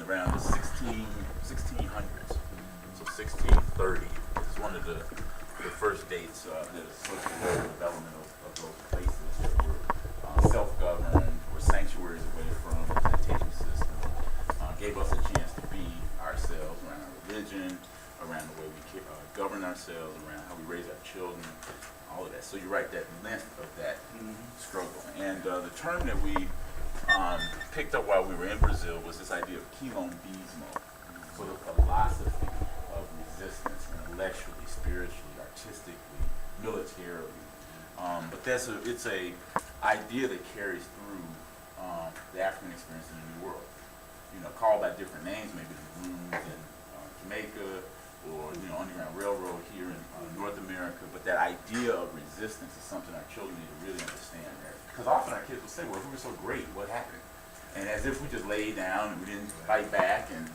around the 1600s. So 1630 is one of the first dates that associated with the development of those places that were self-governed, were sanctuaries away from the plantation system, gave us a chance to be ourselves around our religion, around the way we govern ourselves, around how we raise our children, all of that. So you're right, that length of that struggle. And the term that we picked up while we were in Brazil was this idea of quilombismo, so the philosophy of resistance, intellectually, spiritually, artistically, militarily. But it's a idea that carries through the African experience in the New World. Called by different names, maybe the blues in Jamaica, or Underground Railroad here in North America. But that idea of resistance is something our children need to really understand. Because often our kids will say, "Well, if we were so great, what happened?" And as if we just laid down and we didn't fight back. And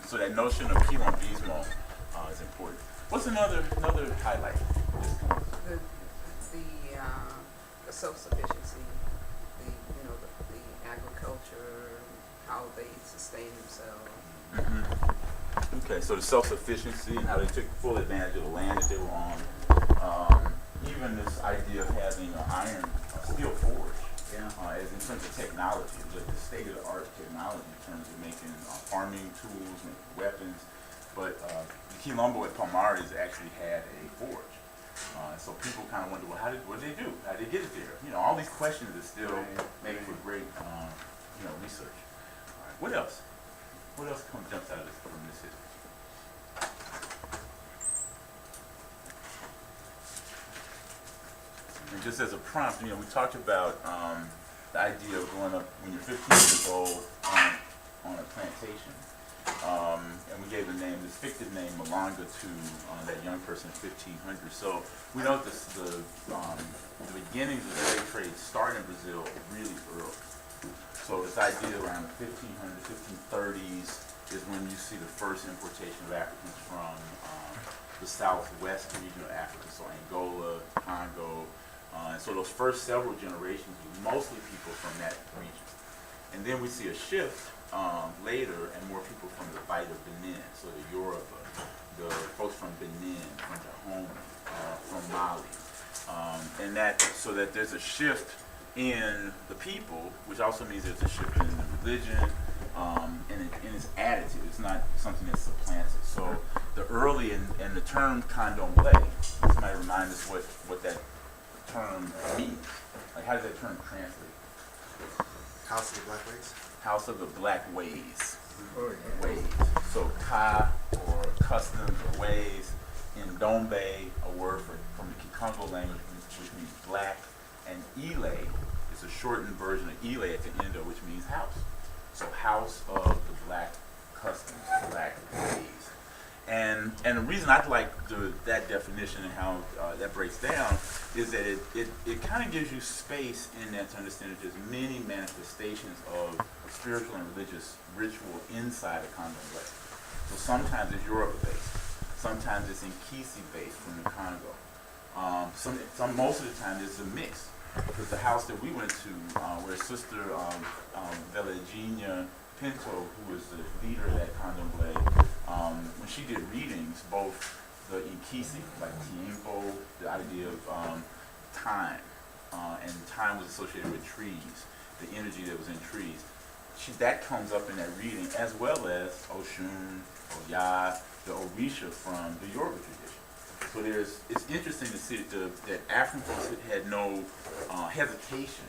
so that notion of quilombismo is important. What's another highlight? The self-sufficiency, the agriculture, how they sustain themselves. Mm-hmm. Okay, so the self-sufficiency and how they took full advantage of the land that they were on. Even this idea of having an iron steel forge, as in terms of technology, the state-of-the-art technology in terms of making farming tools, making weapons. But the Quilombo at Palmares actually had a forge. So people kind of wonder, well, what did they do? How did they get it there? All these questions that still make for great, research. All right, what else? What else jumps out of this from this history? And just as a prompt, we talked about the idea of growing up when you're 15 years old on a plantation. And we gave this fictive name, Malanga, to that young person in 1500. So we know the beginnings of slave trade start in Brazil really early. So this idea around the 1500s, 1530s is when you see the first importation of Africans from the southwest region of Africa, so Angola, Congo. And so those first several generations were mostly people from that region. And then we see a shift later, and more people from the Bight of Benin, so the Yoruba, the folks from Benin, from Dahomey, from Mali, so that there's a shift in the people, which also means there's a shift in the religion, and in its attitude. It's not something that's supplanted. So the early and the term candomblé, somebody remind us what that term means. Like, how does that term translate? House of the Black Ways. House of the Black Ways. Ways. So ka, or customs or ways. In Dombe, a word from the Kikongo language, which means black. And Ile is a shortened version of Ile at the end of, which means house. So house of the black customs, black ways. And the reason I like that definition and how that breaks down is that it kind of gives you space in that to understand that there's many manifestations of spiritual and religious ritual inside of candomblé. So sometimes it's Yoruba-based, sometimes it's Nkisi-based from the Congo. Most of the time it's a mix. Because the house that we went to, where Sister Velagina Pinto, who was the leader of that candomblé, when she did readings, both the Nkisi, like tiempo, the idea of time, and time was associated with trees, the energy that was in trees. That comes up in that reading, as well as Oshun, Oya, the Orisha from the Yoruba tradition. So it's interesting to see that African folks had no hesitation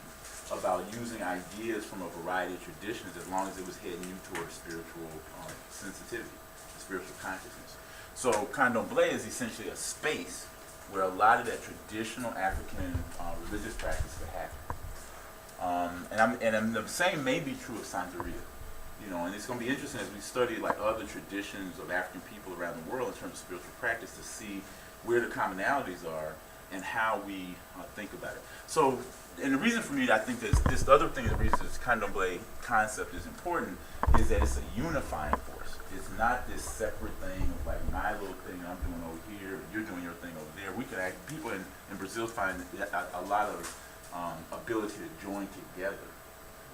about using ideas from a variety of traditions as long as it was heading you towards spiritual sensitivity, spiritual consciousness. So candomblé is essentially a space where a lot of that traditional African religious practice could happen. And the same may be true of Santeria. And it's going to be interesting as we study like other traditions of African people around the world in terms of spiritual practice to see where the commonalities are and how we think about it. So, and the reason for me, I think this other thing, the reason this candomblé concept is important is that it's a unifying force. It's not this separate thing of like my little thing I'm doing over here, you're doing your thing over there. We can people in Brazil find a lot of ability to join together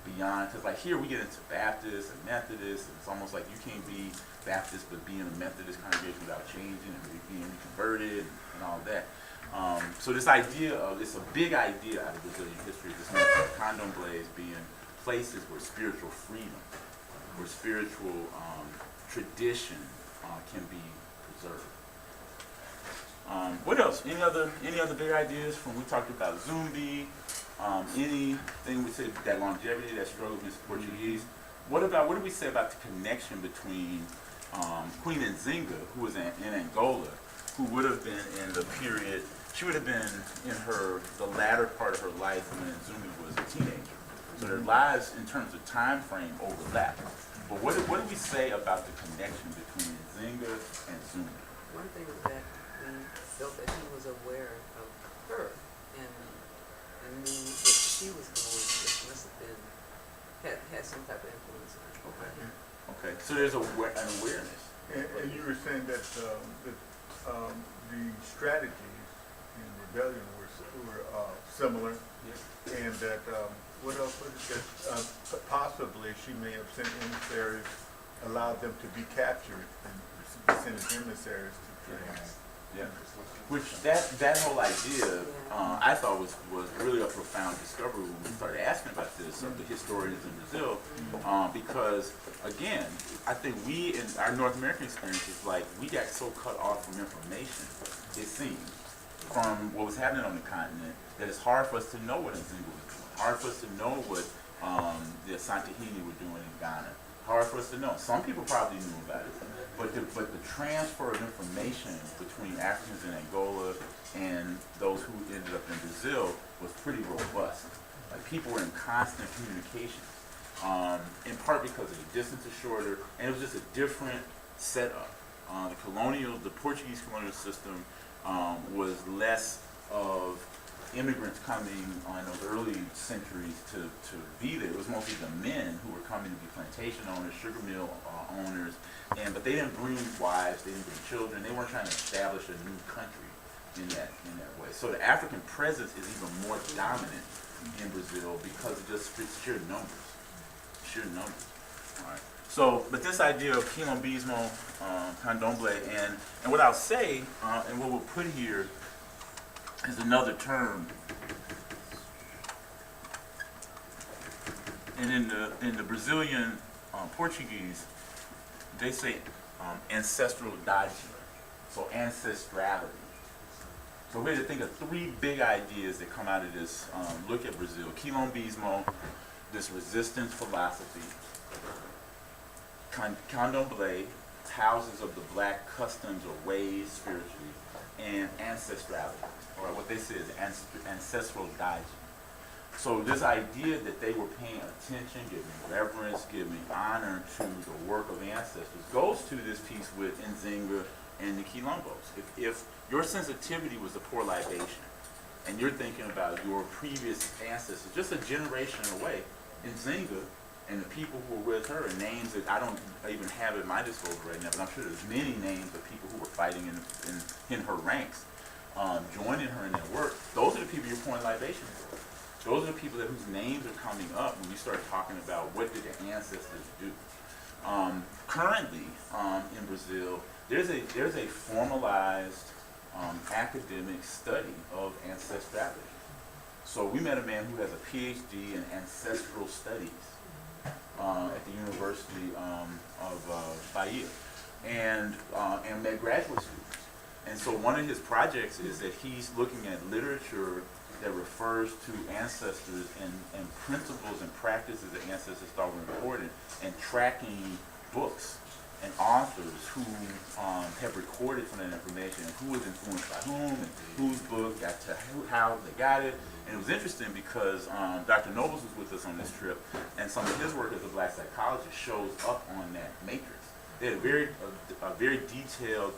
beyond, because like here we get into Baptists and Methodists, and it's almost like you can't be Baptist but be in a Methodist congregation without changing and being converted and all that. So this idea of, it's a big idea out of Brazilian history, this notion of candomblés being places where spiritual freedom, where spiritual tradition can be preserved. What else? Any other big ideas from, we talked about Zumbi, anything we said, that longevity, that struggle against Portuguese. What did we say about the connection between Queen Nzinga, who was in Angola, who would have been in the period, she would have been in the latter part of her life when Zumbi was a teenager. So their lives in terms of time frame overlap. But what did we say about the connection between Nzinga and Zumbi? One thing is that we felt that he was aware of her and knew that she was going, it must have been, had some type of influence on her. Okay. Okay. So there's an awareness. And you were saying that the strategies in rebellion were similar, Yeah. and that what else was it? That possibly she may have sent emissaries, allowed them to be captured, and sent emissaries to train. Yeah. Which that whole idea, I thought was really a profound discovery when we started asking about this of the historians in Brazil, because again, I think we in our North American experience is like we got so cut off from information, it seems, from what was happening on the continent, that it's hard for us to know what Nzinga was doing, hard for us to know what the Santahini were doing in Ghana, hard for us to know. Some people probably knew about it. But the transfer of information between Africans in Angola and those who ended up in Brazil was pretty robust. Like people were in constant communication, in part because of the distance is shorter, and it was just a different setup. The Portuguese colonial system was less of immigrants coming in those early centuries to be there. It was mostly the men who were coming to be plantation owners, sugar mill owners, but they didn't bring wives, they didn't bring children. They weren't trying to establish a new country in that way. So the African presence is even more dominant in Brazil because of just sheer numbers. All right. So, but this idea of quilombismo, candomblé, and what I'll say, and what we'll put here is another term. And in the Brazilian Portuguese, they say ancestral idade, so ancestrality. So we're to think of three big ideas that come out of this look at Brazil. Quilombismo, this resistance philosophy. Candomblé, houses of the black customs or ways spiritually, and ancestrality, or what they say is ancestral idade. So this idea that they were paying attention, giving reverence, giving honor to the work of ancestors goes to this piece with Nzinga and the Quilombos. If your sensitivity was to pour libation, and you're thinking about your previous ancestors, just a generation away, Nzinga and the people who were with her, and names that I don't even have at my disposal right now, but I'm sure there's many names of people who were fighting in her ranks, joining her in that work. Those are the people you're pouring libation for. Those are the people whose names are coming up when you start talking about what did their ancestors do. Currently, in Brazil, there's a formalized academic study of ancestrality. So we met a man who has a PhD in ancestral studies at the University of Bahia, and met graduate students. And so one of his projects is that he's looking at literature that refers to ancestors and principles and practices that ancestors thought were important, and tracking books and authors who have recorded some of that information, and who was influenced by whom, and whose book got to how they got it. And it was interesting because Dr. Nobles was with us on this trip, and some of his work as a black psychologist shows up on that matrix. They had a very detailed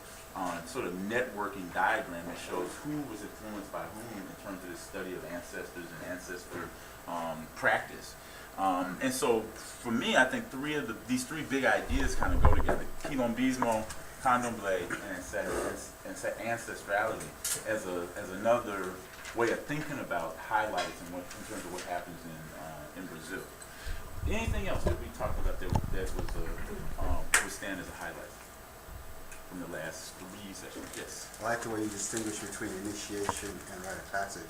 sort of networking diagram that shows who was influenced by whom in terms of the study of ancestors and ancestor practice. And so for me, I think these three big ideas kind of go together: quilombismo, candomblé, and ancestrality as another way of thinking about highlights in terms of what happens in Brazil. Anything else that we talked about that was would stand as a highlight from the last 3 sessions? Yes. I like the way you distinguish between initiation and rite of passage.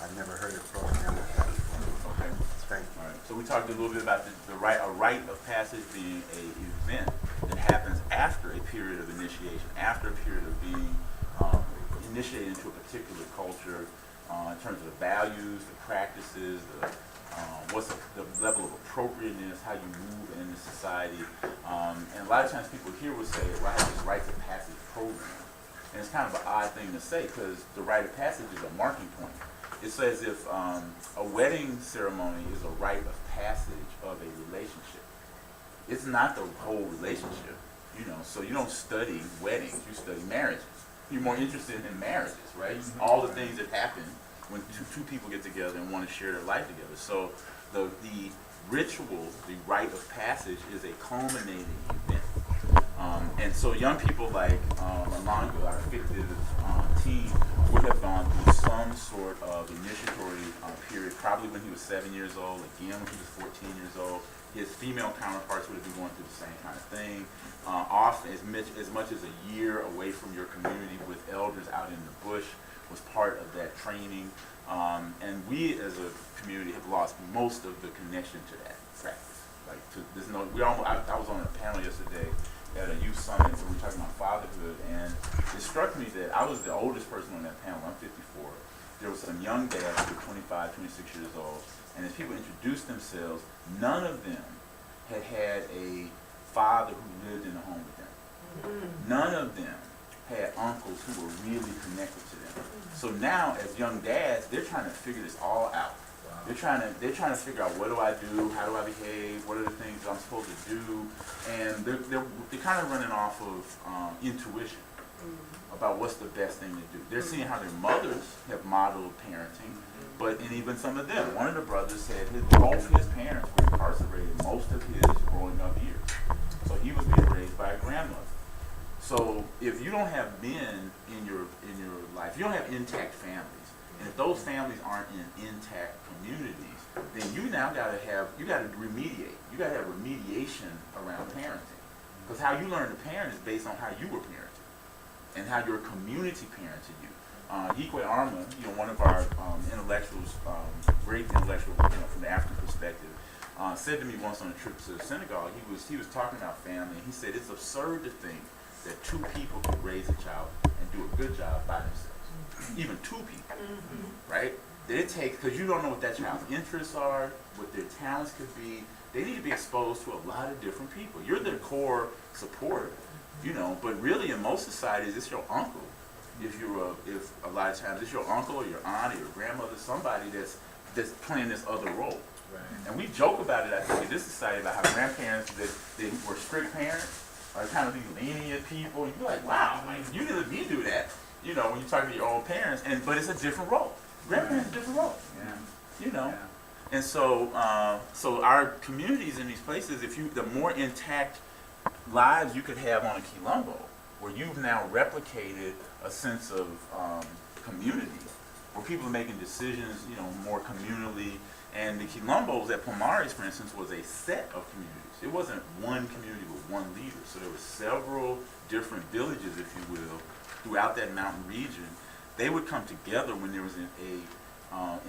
I've never heard it broken down like that before. Okay. Thank you. All right. So we talked a little bit about a rite of passage being an event that happens after a period of initiation, after a period of being initiated into a particular culture, in terms of the values, the practices, what's the level of appropriateness, how you move in the society. And a lot of times people here will say, well, I have this rite of passage program. And it's kind of an odd thing to say because the rite of passage is a marking point. It's as if a wedding ceremony is a rite of passage of a relationship. It's not the whole relationship, so you don't study weddings, you study marriages. You're more interested in marriages, right? All the things that happen when two people get together and want to share their life together. So the ritual, the rite of passage is a culminating event. And so young people like Alongo, our fictive teen, would have gone through some sort of initiatory period, probably when he was 7 years old, again when he was 14 years old. His female counterparts would have been going through the same kind of thing. Often as much as a year away from your community with elders out in the bush was part of that training. And we as a community have lost most of the connection to that practice. I was on a panel yesterday at a youth summit where we were talking about fatherhood, and it struck me that I was the oldest person on that panel. I'm 54. There was some young dads who were 25, 26 years old, and as people introduced themselves, none of them had had a father who lived in the home with them. None of them had uncles who were really connected to them. So now, as young dads, they're trying to figure this all out. They're trying to figure out, what do I do? How do I behave? What are the things I'm supposed to do? And they're kind of running off of intuition about what's the best thing to do. They're seeing how their mothers have modeled parenting, and even some of them. One of the brothers said both his parents were incarcerated most of his growing up years. So he was being raised by a grandmother. So if you don't have men in your life, you don't have intact families, and if those families aren't in intact communities, then you now got to remediate. You got to have remediation around parenting, because how you learn to parent is based on how you were parented and how your community parented you. Ikwe Arma, one of our intellectuals, great intellectual, from the African perspective, said to me once on a trip to the synagogue, he was talking about family, and he said it's absurd to think that two people can raise a child and do a good job by themselves. Even two people, right? That it takes, because you don't know what that child's interests are, what their talents could be. They need to be exposed to a lot of different people. You're their core support, but really in most societies, it's your uncle. If a lot of times it's your uncle or your aunt or your grandmother, somebody that's playing this other role. Right. And we joke about it, I think, in this society about how grandparents that they were strict parents are kind of these lenient people. And you're like, wow, you didn't let me do that. When you're talking to your own parents, but it's a different role. Grandparents is a different role. Yeah. Yeah. And so our communities in these places, the more intact lives you could have on a Quilombo, where you've now replicated a sense of community, where people are making decisions, more communally. And the Quilombos at Pomares, for instance, was a set of communities. It wasn't one community with one leader. So there were several different villages, if you will, throughout that mountain region. They would come together when there was a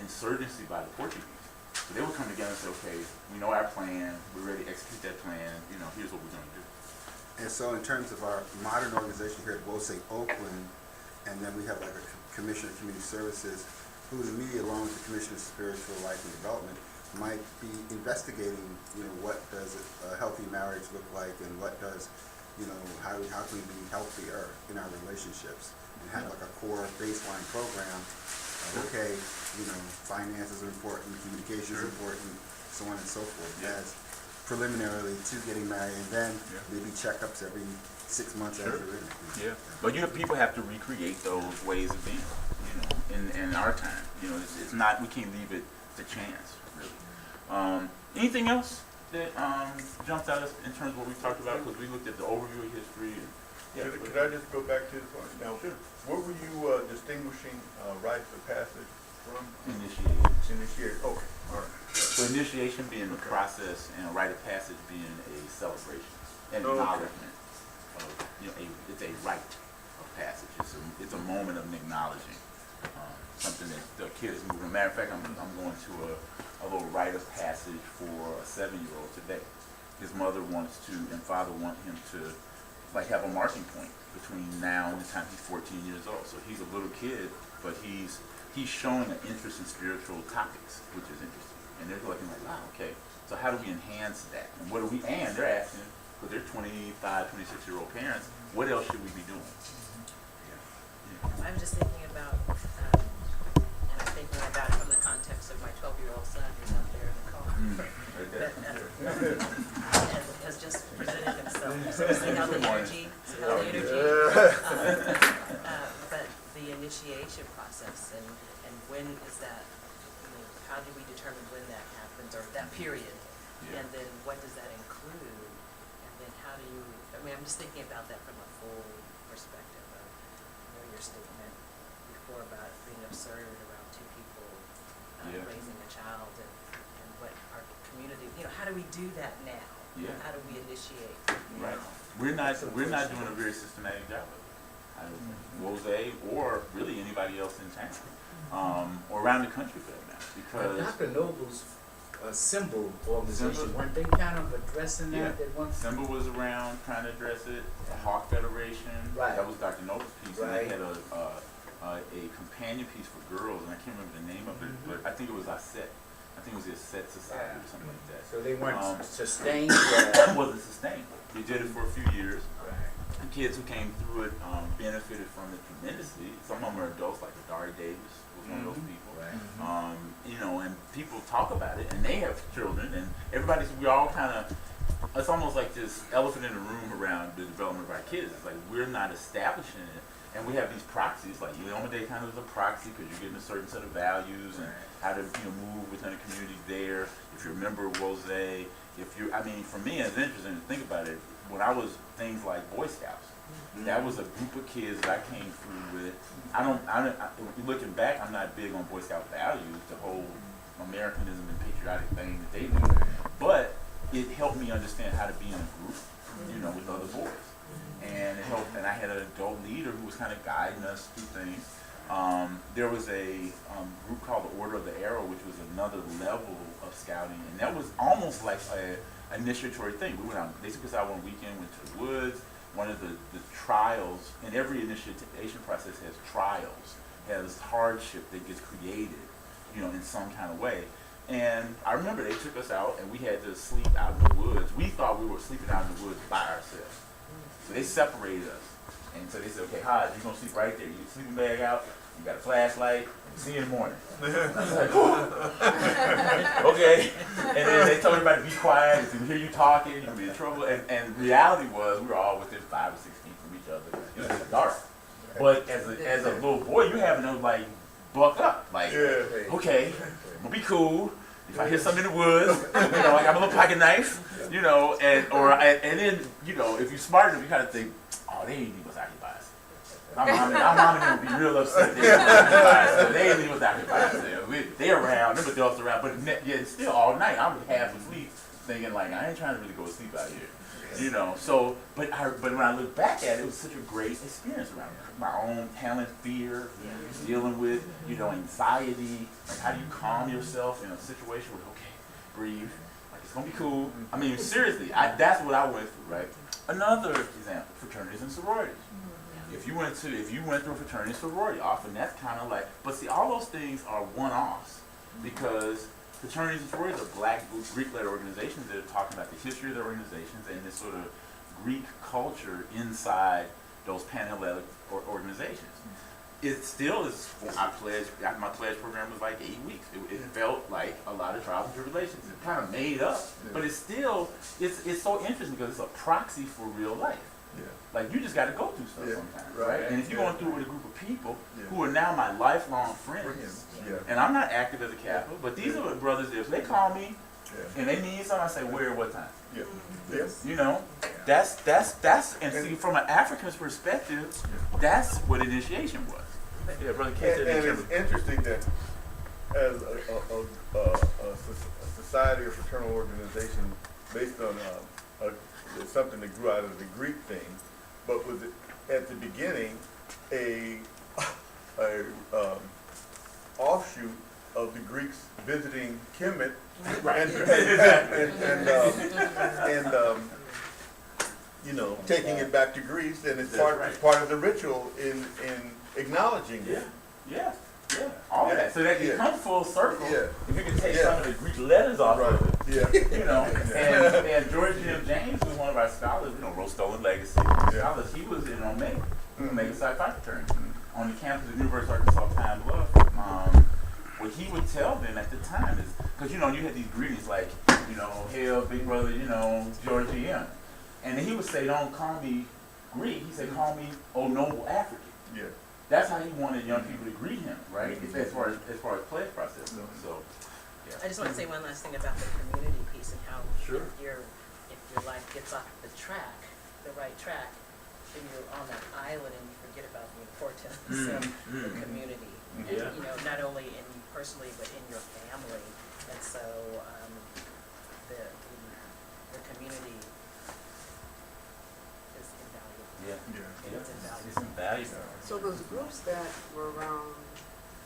insurgency by the Portuguese. So they would come together and say, okay, we know our plan, we're ready to execute that plan, here's what we're going to do. And so in terms of our modern organization here at Wose Oakland, and then we have like a Commissioner of Community Services, who is immediately along with the Commissioner of Spiritual Life and Development, might be investigating, what does a healthy marriage look like, and what does, how can we be healthier in our relationships, and have like a core baseline program. Okay, finances are important, communication is important, so on and so forth, as preliminarily to getting married, and then maybe checkups every 6 months after you're in it. Yeah, but people have to recreate those ways of being, in our time. It's not, we can't leave it to chance, really. Anything else that jumps out in terms of what we talked about? Because we looked at the overview of history. Could I just go back to the point? Now, what were you distinguishing rites of passage from? Initiated. Initiated. Okay. All right. So initiation being the process and a rite of passage being a celebration and acknowledgement of, it's a rite of passage. It's a moment of acknowledging something that the kid is moving. Matter of fact, I'm going to a little rite of passage for a 7-year-old today. His mother wants to, and father want him to, like, have a marking point between now and the time he's 14 years old. So he's a little kid, but he's showing an interest in spiritual topics, which is interesting. And they're looking like, wow, okay, so how do we enhance that? And what do we, and they're asking, because they're 25, 26-year-old parents, what else should we be doing? I'm just thinking about, and I'm thinking about it from the context of my 12-year-old son who's out there in the car. And has just presented himself. So see how the energy, but the initiation process and when is that, how do we determine when that happens or that period? Yeah. And then what does that include? And then how do you, I'm just thinking about that from a full perspective of, your statement before about being absurd around two people raising a child and what our community, how do we do that now? Yeah. How do we initiate Right. now? We're not doing a very systematic job of it. I don't think. Jose or really anybody else in town, or around the country for that matter, because Dr. Noble's symbol organization, weren't they kind of addressing that at one? Symbol was around trying to address it. The Hawk Federation, Right. that was Dr. Noble's piece, and Right. they had a companion piece for girls, and I can't remember the name of it, but I think it was Aset. I think it was the Aset Society or something like that. So they weren't sustained. It wasn't sustained. We did it for a few years. Right. The kids who came through it benefited from it tremendously. Some of them are adults, like Adari Davis was one of those people. Right. And people talk about it, and they have children, and we all kind of, it's almost like this elephant in the room around the development of our kids. It's like we're not establishing it, and we have these proxies, like Yoma Day kind of is a proxy because you're getting a certain set of values and how to move within a community there. If you remember Rose, for me, it's interesting to think about it. When I was things like Boy Scouts, that was a group of kids that I came through with. Looking back, I'm not big on Boy Scout values, the whole Americanism and patriotic thing that they do. But it helped me understand how to be in a group, with other boys. And it helped, and I had an adult leader who was kind of guiding us through things. There was a group called the Order of the Arrow, which was another level of scouting, and that was almost like a initiatory thing. They took us out one weekend, went to the woods. One of the trials, and every initiation process has trials, has hardship that gets created, in some kind of way. And I remember they took us out and we had to sleep out in the woods. We thought we were sleeping out in the woods by ourselves. So they separated us. And so they said, okay, Hodge, you're going to sleep right there. You get your sleeping bag out, you got a flashlight, see you in the morning. I was like, okay. And then they told everybody to be quiet. If we hear you talking, you're going to be in trouble. And reality was we were all within 5 or 6 feet from each other. It was dark. But as a little boy, you having to buck up. Okay, I'm going to be cool. If I hear something in the woods, I got a little pocket knife, and then, if you're smart enough, you kind of think, oh, they ain't leave us out here by us. My mom and them would be real upset. They ain't leave us out here by ourselves. They're around, them adults around, but yet still all night I would half asleep, thinking I ain't trying to really go to sleep out here. But when I look back at it, it was such a great experience around my own talent, fear, dealing with, anxiety. How do you calm yourself in a situation where, okay, breathe, it's gonna be cool. Seriously, that's what I went through, right? Another example, fraternities and sororities. If you went through a fraternity and sorority, often that's kind of but see, all those things are one-offs because fraternities and sororities are Black Greek-led organizations that are talking about the history of their organizations and this sort of Greek culture inside those Pan-Hellenic organizations. It still is. My pledge program was 8 weeks. It felt like a lot of trials and tribulations. It's kind of made up, but it's still it's so interesting because it's a proxy for real life. Yeah. You just got to go through stuff sometimes, right? And if you're going through it with a group of people who are now my lifelong friends, and I'm not active as a Catholic, but these are brothers. If they call me and they need something, I say, where, what time? Yeah. Yes. That's and see, from an African's perspective, that's what initiation was. Yeah, brother. And it's interesting that as a society or fraternal organization based on something that grew out of the Greek thing, but was it, at the beginning a offshoot of the Greeks visiting Kemet and you know, taking it back to Greece, and it's part of the ritual in acknowledging it. Yeah, all of that. So that you come full circle. Yeah. If you can take some of the Greek letters off of it, Yeah. you know. And George M. James was one of our scholars, you know, wrote Stolen Legacy. Scholars, he was in Omega, Omega Psi Phi fraternity, on the campus of the University of Arkansas Pine Bluff. What he would tell them at the time is, because you know, you had these greetings like, you know, hail big brother, you know, George M. And then he would say, don't call me Greek. He said, call me, oh noble African. Yeah. That's how he wanted young people to greet him, right? As far as pledge process goes. So, yeah. I just want to say one last thing about the community piece and how Sure. if your life gets off the track, the right track, then you're on that island and you forget about the importance of the community. Yeah. And, you know, not only in you personally, but in your family. And so the community is invaluable. Yeah. It's invaluable. It's invaluable. So those groups that were around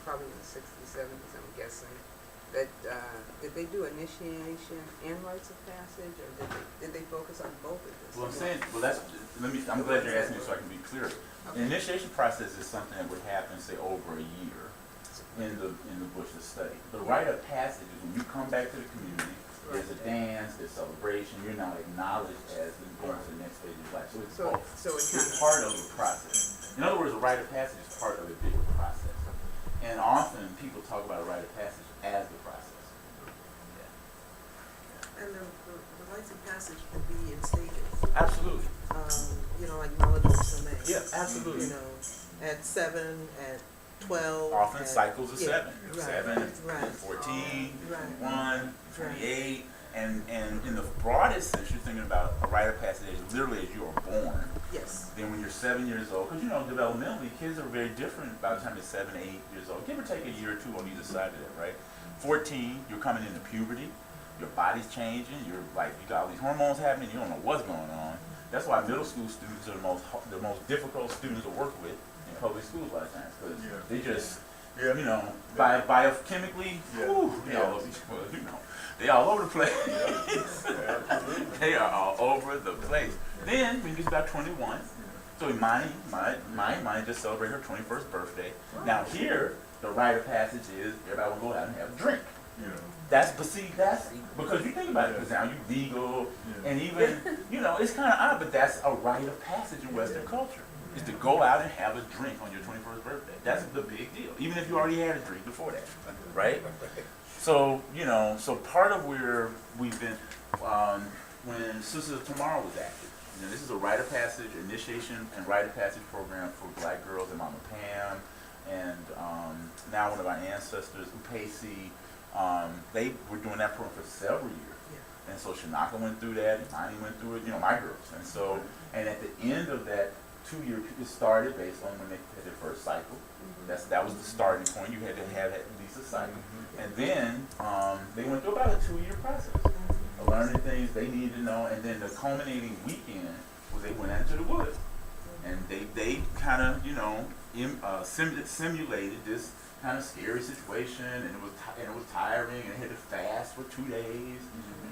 probably in the 60s, 70s, I'm guessing, that did they do initiation and rites of passage, or did they focus on both of this? Well, I'm saying, I'm glad you're asking me so I can be clear. The initiation process is something that would happen, say, over a year in the Bush study. The rite of passage is when you come back to the community, there's a dance, there's celebration, you're now acknowledged as going to the next stage of life. So it's both. It's part of the process. In other words, a rite of passage is part of a bigger process. And often people talk about a rite of passage as the process. And the rites of passage can be in stages. Absolutely. You know, like Melodies May. Yeah, absolutely. You know, at 7, at 12. Often at, cycles of 7. Right, 7, right. 14, Right. 21, 28. And in the broadest sense, you're thinking about a rite of passage literally as you are born. Yes. Then when you're 7 years old, because you know, developmentally, kids are very different by the time they're 7, 8 years old. Give or take a year or two on either side of that, right? 14, you're coming into puberty. Your body's changing. You're like, you got all these hormones happening. You don't know what's going on. That's why middle school students are the most difficult students to work with in public schools a lot of times, because they just, you know, biochemically, whew, you know, they all over the place. They are all over the place. Then when you get about 21, so Imani just celebrated her 21st birthday. Now here, the rite of passage is everybody will go out and have a drink. That's because you think about it, because now you're legal, and even, you know, it's kind of odd, but that's a rite of passage in Western culture, is to go out and have a drink on your 21st birthday. That's the big deal, even if you already had a drink before that, right? So, you know, so part of where we've been, when Sisters of Tomorrow was active, you know, this is a rite of passage, initiation and rite of passage program for black girls, and Mama Pam, and now one of our ancestors, Upesi, they were doing that program for several years. And so Shanaka went through that, Imani went through it, you know, my girls. And so, and at the end of that 2-year, it started based on when they had their first cycle. That was the starting point. You had to have at least a cycle. And then they went through about a 2-year process of learning things they needed to know. And then the culminating weekend was they went out into the woods. And they kind of, you know, simulated this kind of scary situation, and it was tiring, and they had to fast for 2 days.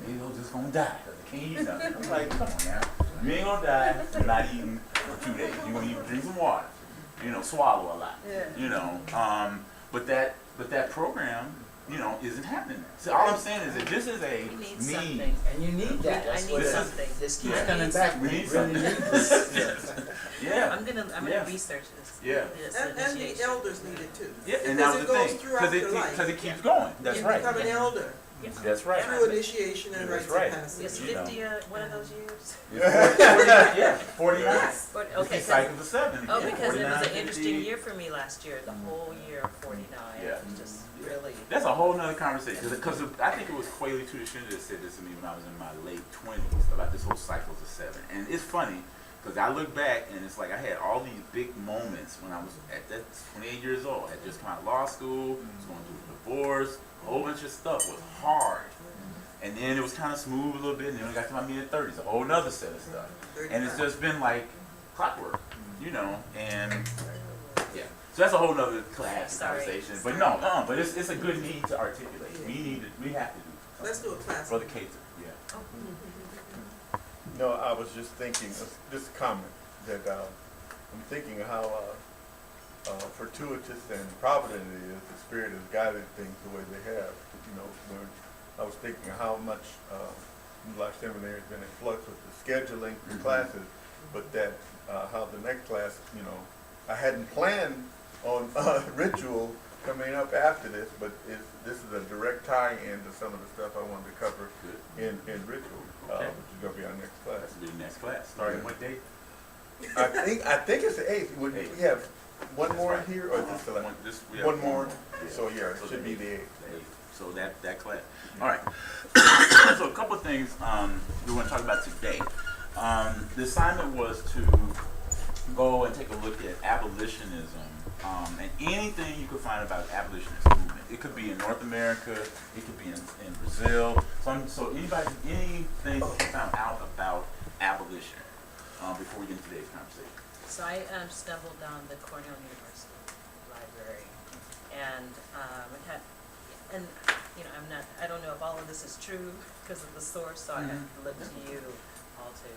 And they was just gonna die because they can't eat nothing. I'm like, come on now, you ain't gonna die. You're not eating for 2 days. You're gonna drink some water. You know, swallow a lot. You know, but that program, you know, isn't happening now. So all I'm saying is that this is a need. And you need that. I need something. This keeps coming back. We need really something. need this. Yeah. I'm gonna research this. Yeah. This And the initiation. elders need it too. Yeah, and that was the Because it goes thing. throughout your life. Because it keeps going. That's You right. become an elder That's right. through initiation and That's rites right. of passage. Is You know. 50 one of those years? Yeah, 49. Yes. But, It's okay, the cycle of 7. oh, because it was 49, an interesting 50. year for me last year. The whole year of 49. Yeah. It was just really. That's a whole nother conversation. Because I think it was Quayle Tudor that said this to me when I was in my late 20s about this whole cycles of 7. And it's funny Because I look back and it's like I had all these big moments when I was at that 28 years old. I had just come out of law school, was going through a divorce, a whole bunch of stuff was hard. And then it was kind of smooth a little bit, and then when I got to my mid-30s, a whole nother set of stuff. And it's just been like clockwork, you know, and yeah. So that's a whole nother class Sorry. conversation. But no, but it's a good need to articulate. We have to do something. Let's do a class. For the cases, yeah. No, I was just thinking, this comment, that I'm thinking how fortuitous and provident it is, the Spirit has guided things the way they have. You know, when I was thinking how much Black Seminary has been in flux with the scheduling the classes, but that how the next class, you know, I hadn't planned on ritual coming up after this, but this is a direct tie-in to some of the stuff I wanted to cover in ritual, Okay. which is going to be our next class. That's the next class. Starting what date? I think it's the 8th. We have one more in here, or just the last? We have One more? Yeah. So yeah, it So should be the the 8th. So that class. All right. So a couple of things we want to talk about today. The assignment was to go and take a look at abolitionism and anything you could find about abolitionist movement. It could be in North America. It could be in Brazil. So anything that you found out about abolition before we get into today's conversation. So I stumbled on the Cornell University Library, and it had, and you know, I don't know if all of this is true because of the source, so I have to look to you all to,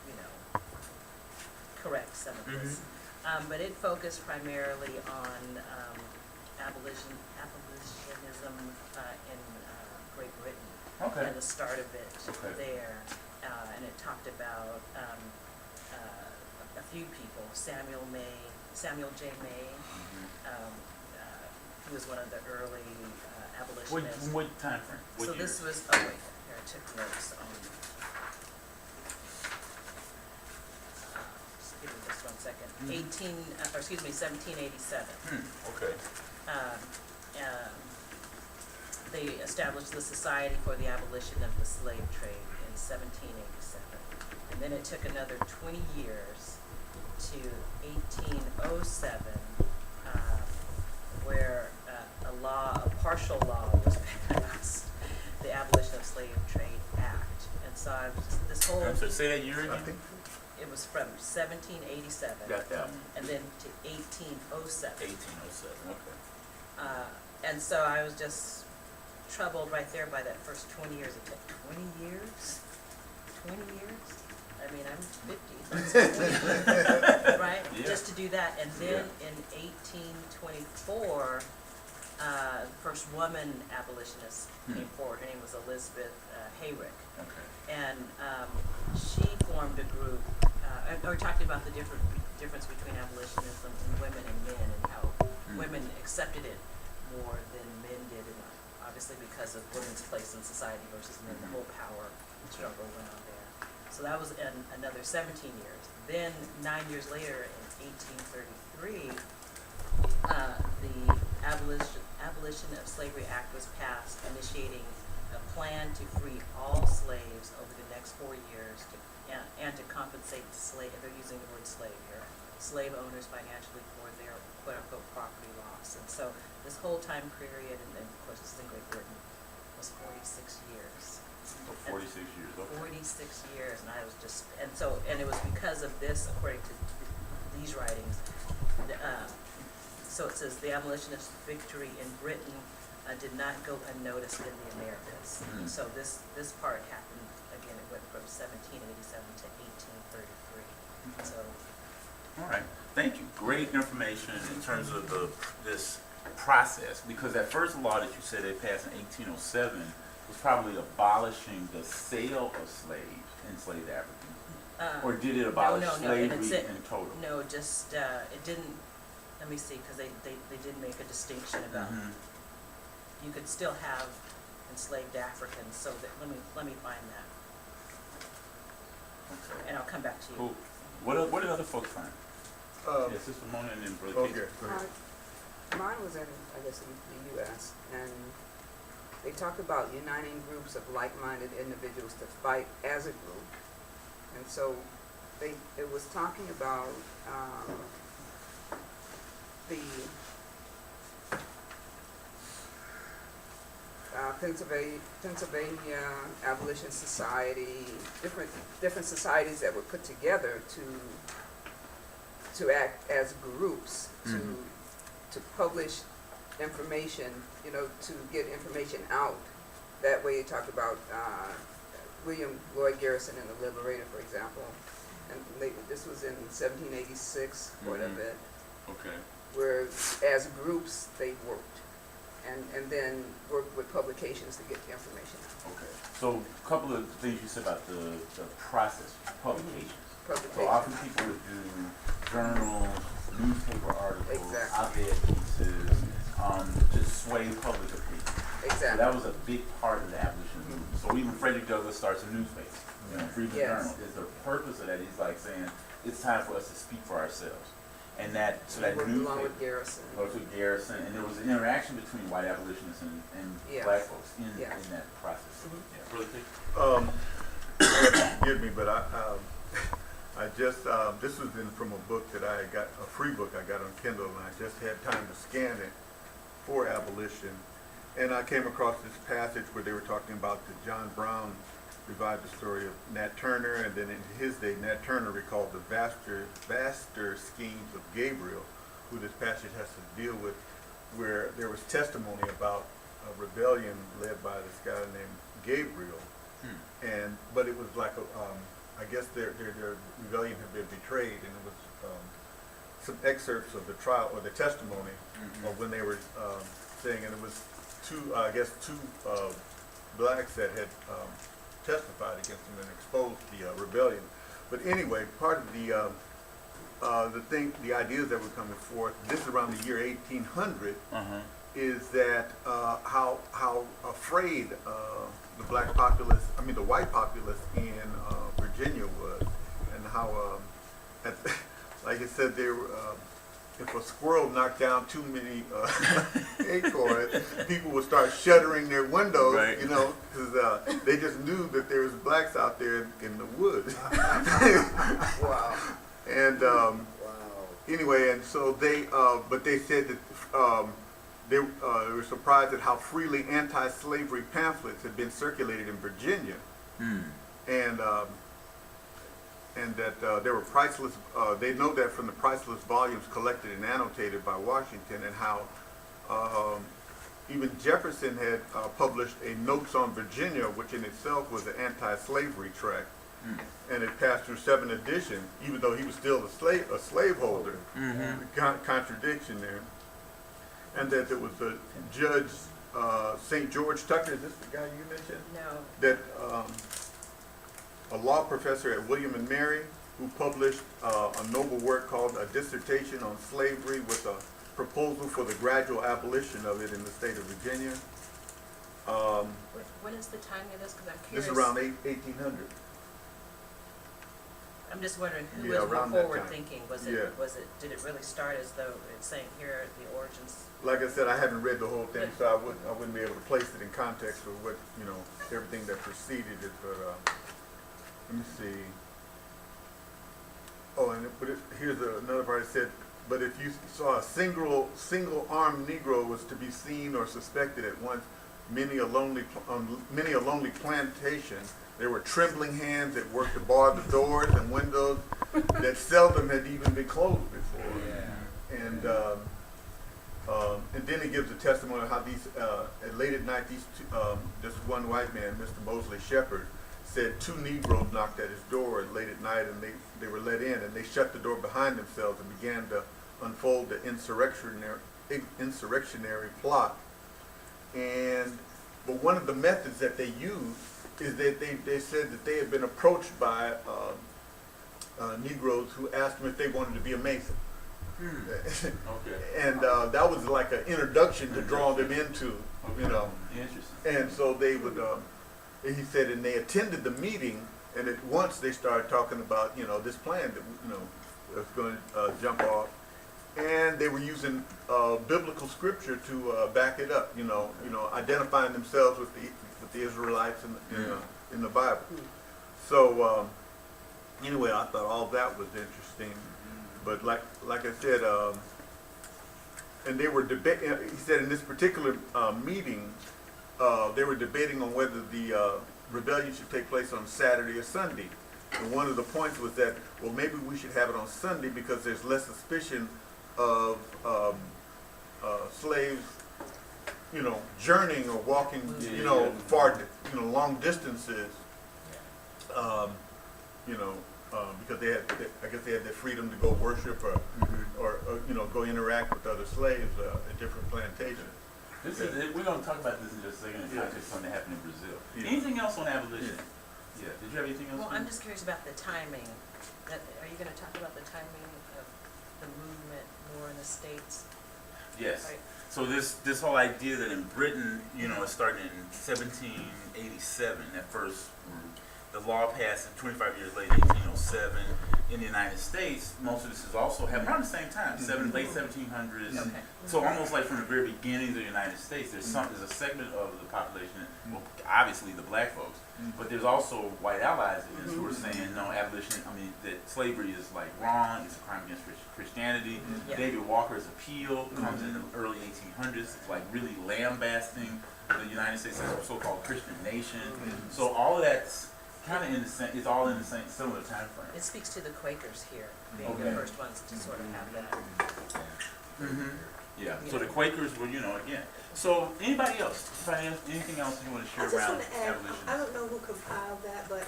you know, correct some of this. But it focused primarily on abolitionism in Great Britain. Okay. And the start of it there, and it talked about a few people, Samuel J. May, he was one of the early abolitionists. What time frame? What So year? this was, oh wait, here, I took notes on, just give me just 1 second. 1787. Okay. They established the Society for the Abolition of the Slave Trade in 1787. And then it took another 20 years to 1807, where a partial law was passed, the Abolition of Slave Trade Act. And so this whole, So say that year again. it was from 1787 Got that one. and then to 1807. 1807. Okay. And so I was just troubled right there by that first 20 years. It took 20 years? 20 years? I mean, I'm 50. That's 20, right? Yeah. Just to do that. And then in 1824, the first woman abolitionist came forward. Her name was Elizabeth Hayrick. Okay. And she formed a group, and we're talking about the difference between abolitionism and women and men, and how women accepted it more than men did, and obviously because of women's place in society versus men, the whole power struggle went on there. So that was another 17 years. Then 9 years later, in 1833, the Abolition of Slavery Act was passed, initiating a plan to free all slaves over the next 4 years and to compensate they're using the word slave here, slave owners financially for their quote-unquote property loss. And so this whole time period, and of course this is in Great Britain, was 46 years. Oh, 46 years. Okay. 46 years, and I was just, and it was because of this, according to these writings, so it says the abolitionist victory in Britain did not go unnoticed in the Americas. So this part happened, again, it went from 1787 to 1833. So. All right. Thank you. Great information in terms of this process, because that first law that you said they passed in 1807 was probably abolishing the sale of slaves, enslaved Africans. Or did it abolish slavery in total? No, just, it didn't, let me see, because they did make a distinction about, you could still have enslaved Africans, so that, let me find that, Okay. and I'll come back to you. Cool. What did other folks find? Yes, Sister Mona and then Brother Okay, Casey. go ahead. Mine was in, I guess, in the U.S., and they talked about uniting groups of like-minded individuals to fight as a group. And so it was talking about, the, Pennsylvania Abolition Society, different societies that were put together to act as groups, to publish information, to get information out. That way, you talked about William Lloyd Garrison and the Liberator, for example, and this was in 1786, quite a bit, Okay. where as groups they worked, and then worked with publications to get the information out. Okay. So a couple of things you said about the process, publications. So Publications. often people would do journals, newspaper articles, Exactly. op-ed pieces, to sway public opinion. So Exactly. that was a big part of the abolition movement. So even Frederick Douglass starts a newspaper, Freedom Yes. Journal. Is the purpose of that? He's like saying it's time for us to speak for ourselves, and that so that Worked along newspaper. with Garrison. Goes to Garrison, and there was an interaction between white abolitionists and Yes. black folks in Yes. that process. Mhm. Yeah, really quick. Forgive me, but I just, this was from a book that I got, a free book I got on Kindle, and I just had time to scan it for abolition. And I came across this passage where they were talking about that John Brown revived the story of Nat Turner, and then in his day, Nat Turner recalled the vaster schemes of Gabriel, who this passage has to deal with, where there was testimony about a rebellion led by this guy named Gabriel. But it was like I guess their rebellion had been betrayed, and it was some excerpts of the trial or the testimony of when they were saying, and it was two blacks that had testified against him and exposed the rebellion. But anyway, part of the ideas that were coming forth, this is around the year 1800, is that how afraid the white populace in Virginia was, and how, like I said, they were, if a squirrel knocked down too many acorns, people would start shuttering their windows, Right. because they just knew that there was blacks out there in the woods. Wow. And anyway, and so but they said that they were surprised at how freely anti-slavery pamphlets had been circulated in Virginia, and that there were priceless. They know that from the priceless volumes collected and annotated by Washington, and how even Jefferson had published a Notes on Virginia, which in itself was an anti-slavery tract. And it passed through 7 editions, even though he was still a slaveholder. Contradiction there. And that there was a Judge St. George Tucker. Is this the guy you mentioned? No. That a law professor at William and Mary, who published a noble work called A Dissertation on Slavery with a proposal for the gradual abolition of it in the state of Virginia. When is the timing of this? Because I'm curious. This is around 1800. I'm just wondering who Yeah, was more around that forward time. thinking. Yeah. Did it really start as though it's saying here are the origins? Like I said, I haven't read the whole thing, so I wouldn't be able to place it in context with what, everything that preceded it, but, let me see. Oh, here's another part. It said, but if you saw a single armed Negro was to be seen or suspected at once, many a lonely plantation, there were trembling hands that worked to bar the doors and windows that seldom had even been closed before. And then he gives a testimony of how these, late at night, this one white man, Mr. Mosley Shepherd, said 2 Negroes knocked at his door late at night, and they were let in, and they shut the door behind themselves and began to unfold the insurrectionary plot. But one of the methods that they used is that they said that they had been approached by Negroes who asked them if they wanted to be a Mason. Okay. And that was like an introduction to draw them into, Interesting. And so they would, he said, and they attended the meeting, and at once they started talking about, this plan that, was going to jump off. And they were using biblical scripture to back it up, identifying themselves with the Israelites in the Bible. So anyway, I thought all that was interesting. But like I said, and they were debating. He said in this particular meeting, they were debating on whether the rebellion should take place on Saturday or Sunday. And one of the points was that, well, maybe we should have it on Sunday because there's less suspicion of slaves, journeying or walking, far, long distances. Because I guess they had their freedom to go worship or go interact with other slaves at different plantations. We're going to talk about this in just a second in context of something that happened in Brazil. Yeah. Anything else on abolition? Yeah. Did you have anything else? Well, I'm just curious about the timing. Are you gonna talk about the timing of the movement more in the States? Yes. Right. So this whole idea that in Britain, it started in 1787, that first group. The law passed 25 years later, 1807. In the United States, most of this is also happening around the same time, late 1700s. Okay. So almost like from the very beginnings of the United States, there's a segment of the population, well, obviously the black folks, but there's also white allies in this who are saying, no, abolition, that slavery is like wrong, it's a crime against Christianity. Yeah. David Walker's appeal comes in the early 1800s. It's like really lambasting the United States as a so-called Christian nation. So all of that's kind of it's all in the same similar time frame. It speaks to the Quakers here, being Okay. the first ones to sort of have that. Yeah. So the Quakers were, again. So anybody else? Anything else you want to I share just around want to add, abolition? I don't know who compiled that, but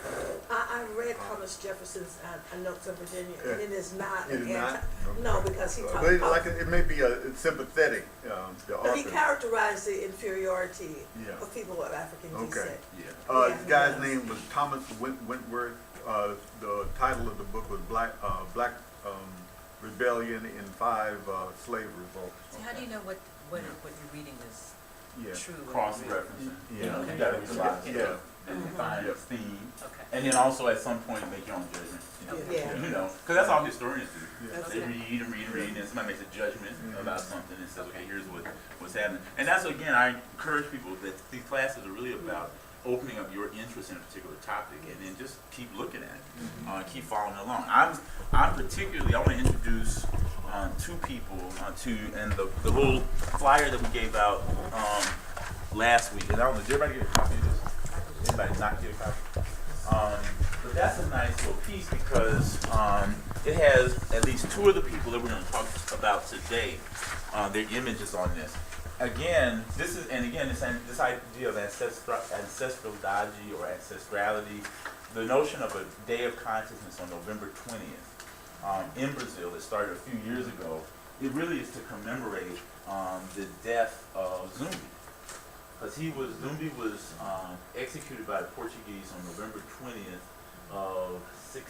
I read Thomas Jefferson's Notes of Virginia, and it is not It an is not? no, because he talked But about, it may be sympathetic. The but he author. characterized the inferiority Yeah. of people of African Okay. descent. Yeah. The guy's name was Thomas Wentworth. The title of the book was Black Rebellion in 5 Slave Revolts. So how do you know what you're reading is Yeah. true? and Cross-referencing. Yeah. You got to respond to Yeah. it and find its theme. Okay. And then also at some point make your own judgment. Yeah. Because that's all historians do. Yeah. They read and read and read, and then somebody makes a judgment about something and says, okay, here's what's happening. And that's, again, I encourage people that these classes are really about opening up your interest in a particular topic and then just keep looking at it, keep following along. I'm particularly, I want to introduce 2 people and the little flyer that we gave out last week. And I don't know, did everybody get a copy of this? Anybody not get a copy? But that's a nice little piece because it has at least 2 of the people that we're going to talk about today, their images on this. Again, this idea of ancestrology or ancestrality, the notion of a day of consciousness on November 20th in Brazil that started a few years ago, it really is to commemorate the death of Zumbi. Because Zumbi was executed by the Portuguese on November 20th of it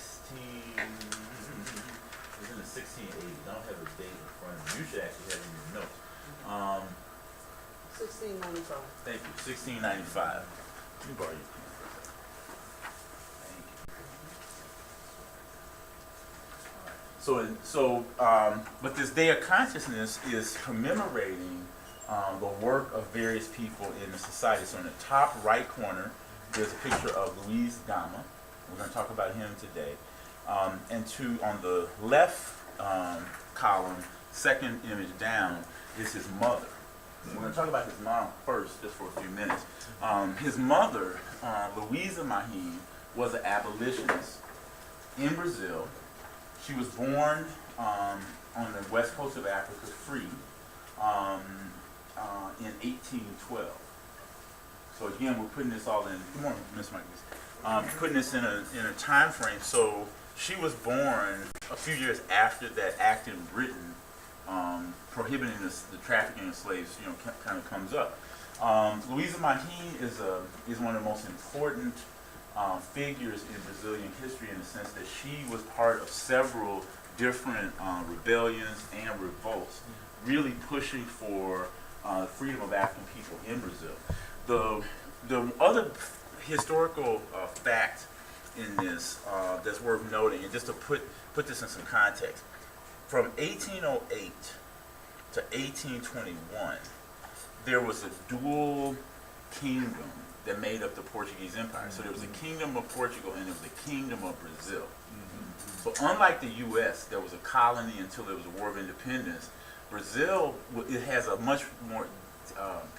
was in the 1680s. I don't have the date in front of me. You should actually have it in your notes. 1695. Thank you. 1695. Let me borrow your pen for a second. Thank you. But this Day of Consciousness is commemorating the work of various people in the society. So in the top right corner, there's a picture of Luiz Gama. We're going to talk about him today. And on the left column, second image down, is his mother. We're going to talk about his mom first, just for a few minutes. His mother, Louisa Mahim, was an abolitionist in Brazil. She was born on the west coast of Africa, free, in 1812. So again, we're putting this all in. Good morning, Miss Michaels. Putting this in a time frame. So she was born a few years after that act in Britain prohibiting the trafficking of slaves, kind of comes up. Louisa Mahim is one of the most important figures in Brazilian history in the sense that she was part of several different rebellions and revolts, really pushing for freedom of African people in Brazil. The other historical fact in this that's worth noting, and just to put this in some context, from 1808 to 1821, there was a dual kingdom that made up the Portuguese Empire. So there was a kingdom of Portugal and there was a kingdom of Brazil. So unlike the U.S., that was a colony until there was a War of Independence, Brazil, it has a much more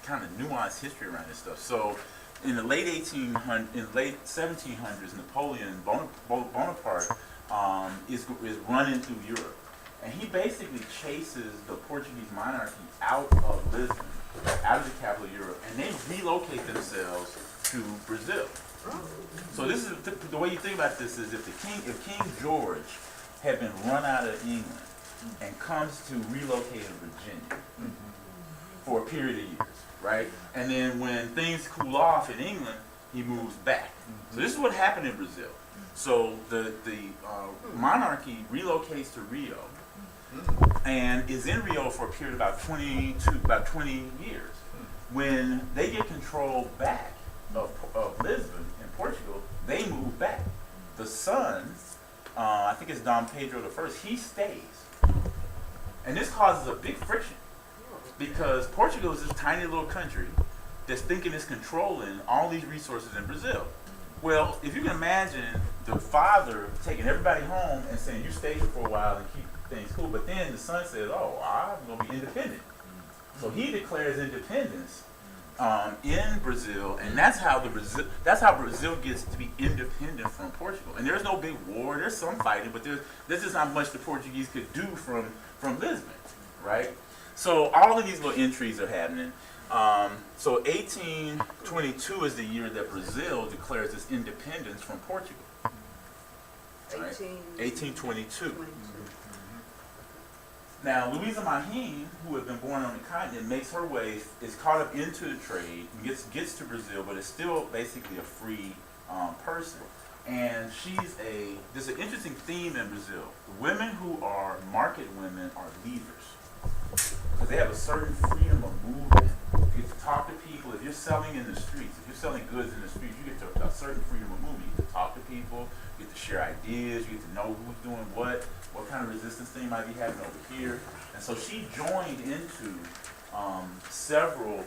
kind of nuanced history around this stuff. So in the late 1700s, Napoleon Bonaparte is running through Europe. And he basically chases the Portuguese monarchy out of Lisbon, out of the capital of Europe, and they relocate themselves to Brazil. So this is the way you think about this is if King George had been run out of England and comes to relocate in Virginia for a period of years, right? And then when things cool off in England, he moves back. So this is what happened in Brazil. So the monarchy relocates to Rio and is in Rio for a period of about 20 years. When they get control back of Lisbon in Portugal, they move back. The son, I think it's Dom Pedro I, he stays. And this causes a big friction because Portugal is this tiny little country that's thinking it's controlling all these resources in Brazil. Well, if you can imagine the father taking everybody home and saying, you stay here for a while and keep things cool, but then the son says, oh, I'm going to be independent. So he declares independence in Brazil, and that's how Brazil gets to be independent from Portugal. And there's no big war. There's some fighting, but there's just not much the Portuguese could do from Lisbon, right? So all of these little intrigues are happening. So 1822 is the year that Brazil declares its independence from Portugal. Right? 1822. Now, Louisa Mahin, who had been born on the continent, makes her way, is caught up into the trade, and gets to Brazil, but is still basically a free person. And there's an interesting theme in Brazil. The women who are market women are leaders. Because they have a certain freedom of movement. You get to talk to people. If you're selling in the streets, if you're selling goods in the streets, you get to a certain freedom of movement. You get to talk to people, you get to share ideas, you get to know who's doing what kind of resistance thing might be happening over here. And so she joined into several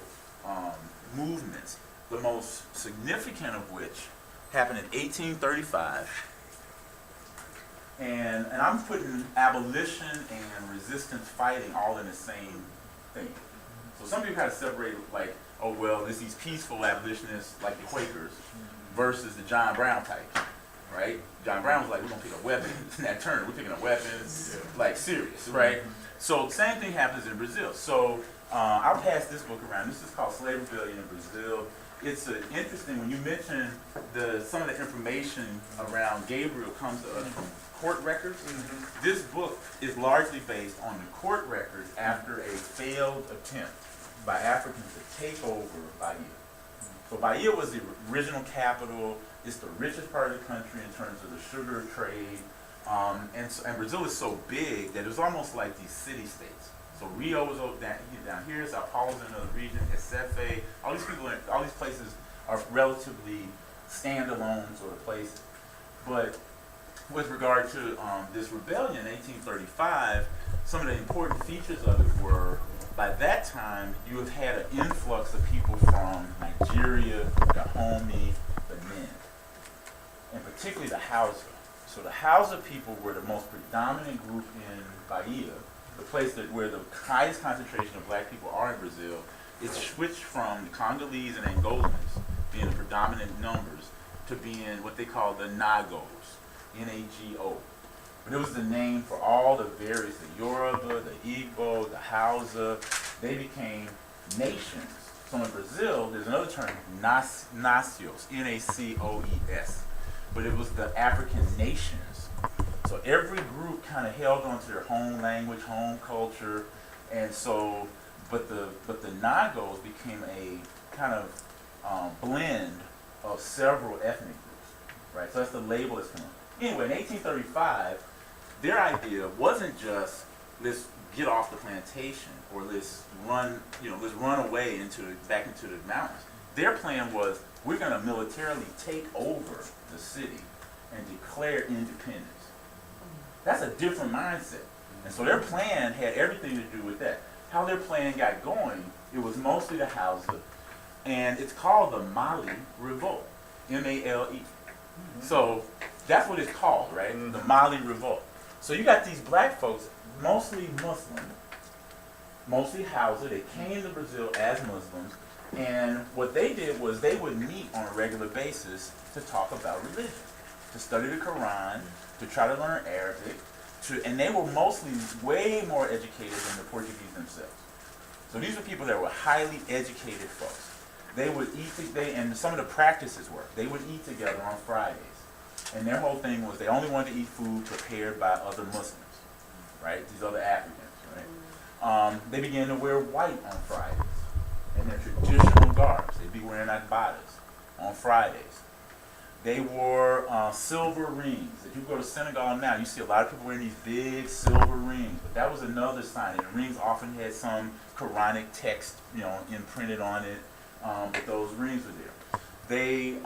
movements, the most significant of which happened in 1835. And I'm putting abolition and resistance fighting all in the same thing. So some people kind of separate like, oh well, there's these peaceful abolitionists like the Quakers versus the John Brown types, right? John Brown was like, we're gonna pick up weapons. In that turn, we're picking up weapons, like serious, right? So same thing happens in Brazil. So I'll pass this book around. This is called Slave Rebellion in Brazil. It's interesting when you mention some of the information around Gabriel comes to us from court records. This book is largely based on the court records after a failed attempt by Africans to take over Bahia. So Bahia was the original capital. It's the richest part of the country in terms of the sugar trade. And Brazil is so big that it was almost like these city-states. So Rio was down here, Sao Paulo's in another region, Recife. All these places are relatively standalone sort of places. But with regard to this rebellion in 1835, some of the important features of it were, by that time, you have had an influx of people from Nigeria, Dahomey, Benin, and particularly the Hausa. So the Hausa people were the most predominant group in Bahia, the place where the highest concentration of black people are in Brazil. It's switched from the Congolese and Angolans being the predominant numbers to being what they call the Nagos, N-A-G-O. But it was the name for all the various, the Yoruba, the Igbo, the Hausa. They became nations. So in Brazil, there's another term, nacios, N-A-C-O-E-S. But it was the African nations. So every group kind of held on to their home language, home culture, and so, but the Nagos became a kind of blend of several ethnic groups, right? So that's the label that's coming. Anyway, in 1835, their idea wasn't just let's get off the plantation or let's run away back into the mountains. Their plan was we're going to militarily take over the city and declare independence. That's a different mindset. And so their plan had everything to do with that. How their plan got going, it was mostly the Hausa. and it's called the Mali Revolt, M-A-L-E. So that's what it's called, right? The Mali Revolt. So you got these black folks, mostly Muslim, mostly Hausa. They came to Brazil as Muslims, and what they did was they would meet on a regular basis to talk about religion, to study the Quran, to try to learn Arabic, and they were mostly way more educated than the Portuguese themselves. So these were people that were highly educated folks. They would eat, and some of the practices were, they would eat together on Fridays. And their whole thing was they only wanted to eat food prepared by other Muslims, right? These other Africans, right? They began to wear white on Fridays in their traditional garbs. They'd be wearing agbadas on Fridays. They wore silver rings. If you go to Senegal now, you see a lot of people wearing these big silver rings. But that was another sign. And the rings often had some Quranic text, imprinted on it. But those rings were there. They,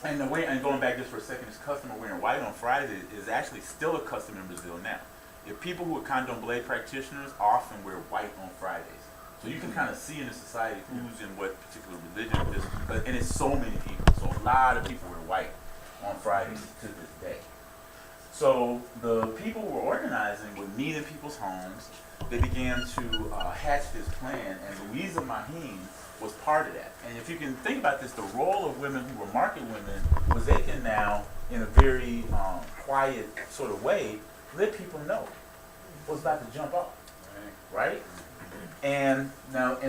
and going back just for a second, this custom of wearing white on Fridays is actually still a custom in Brazil now. If people who are candomblé practitioners often wear white on Fridays. So you can kind of see in the society who's in what particular religion, and it's so many people. So a lot of people wear white on Fridays to this day. So the people who were organizing would meet in people's homes. They began to hatch this plan, and Louisa Mahin was part of that. And if you can think about this, the role of women who were market women was they can now, in a very quiet sort of way, let people know what's about to jump off, right? And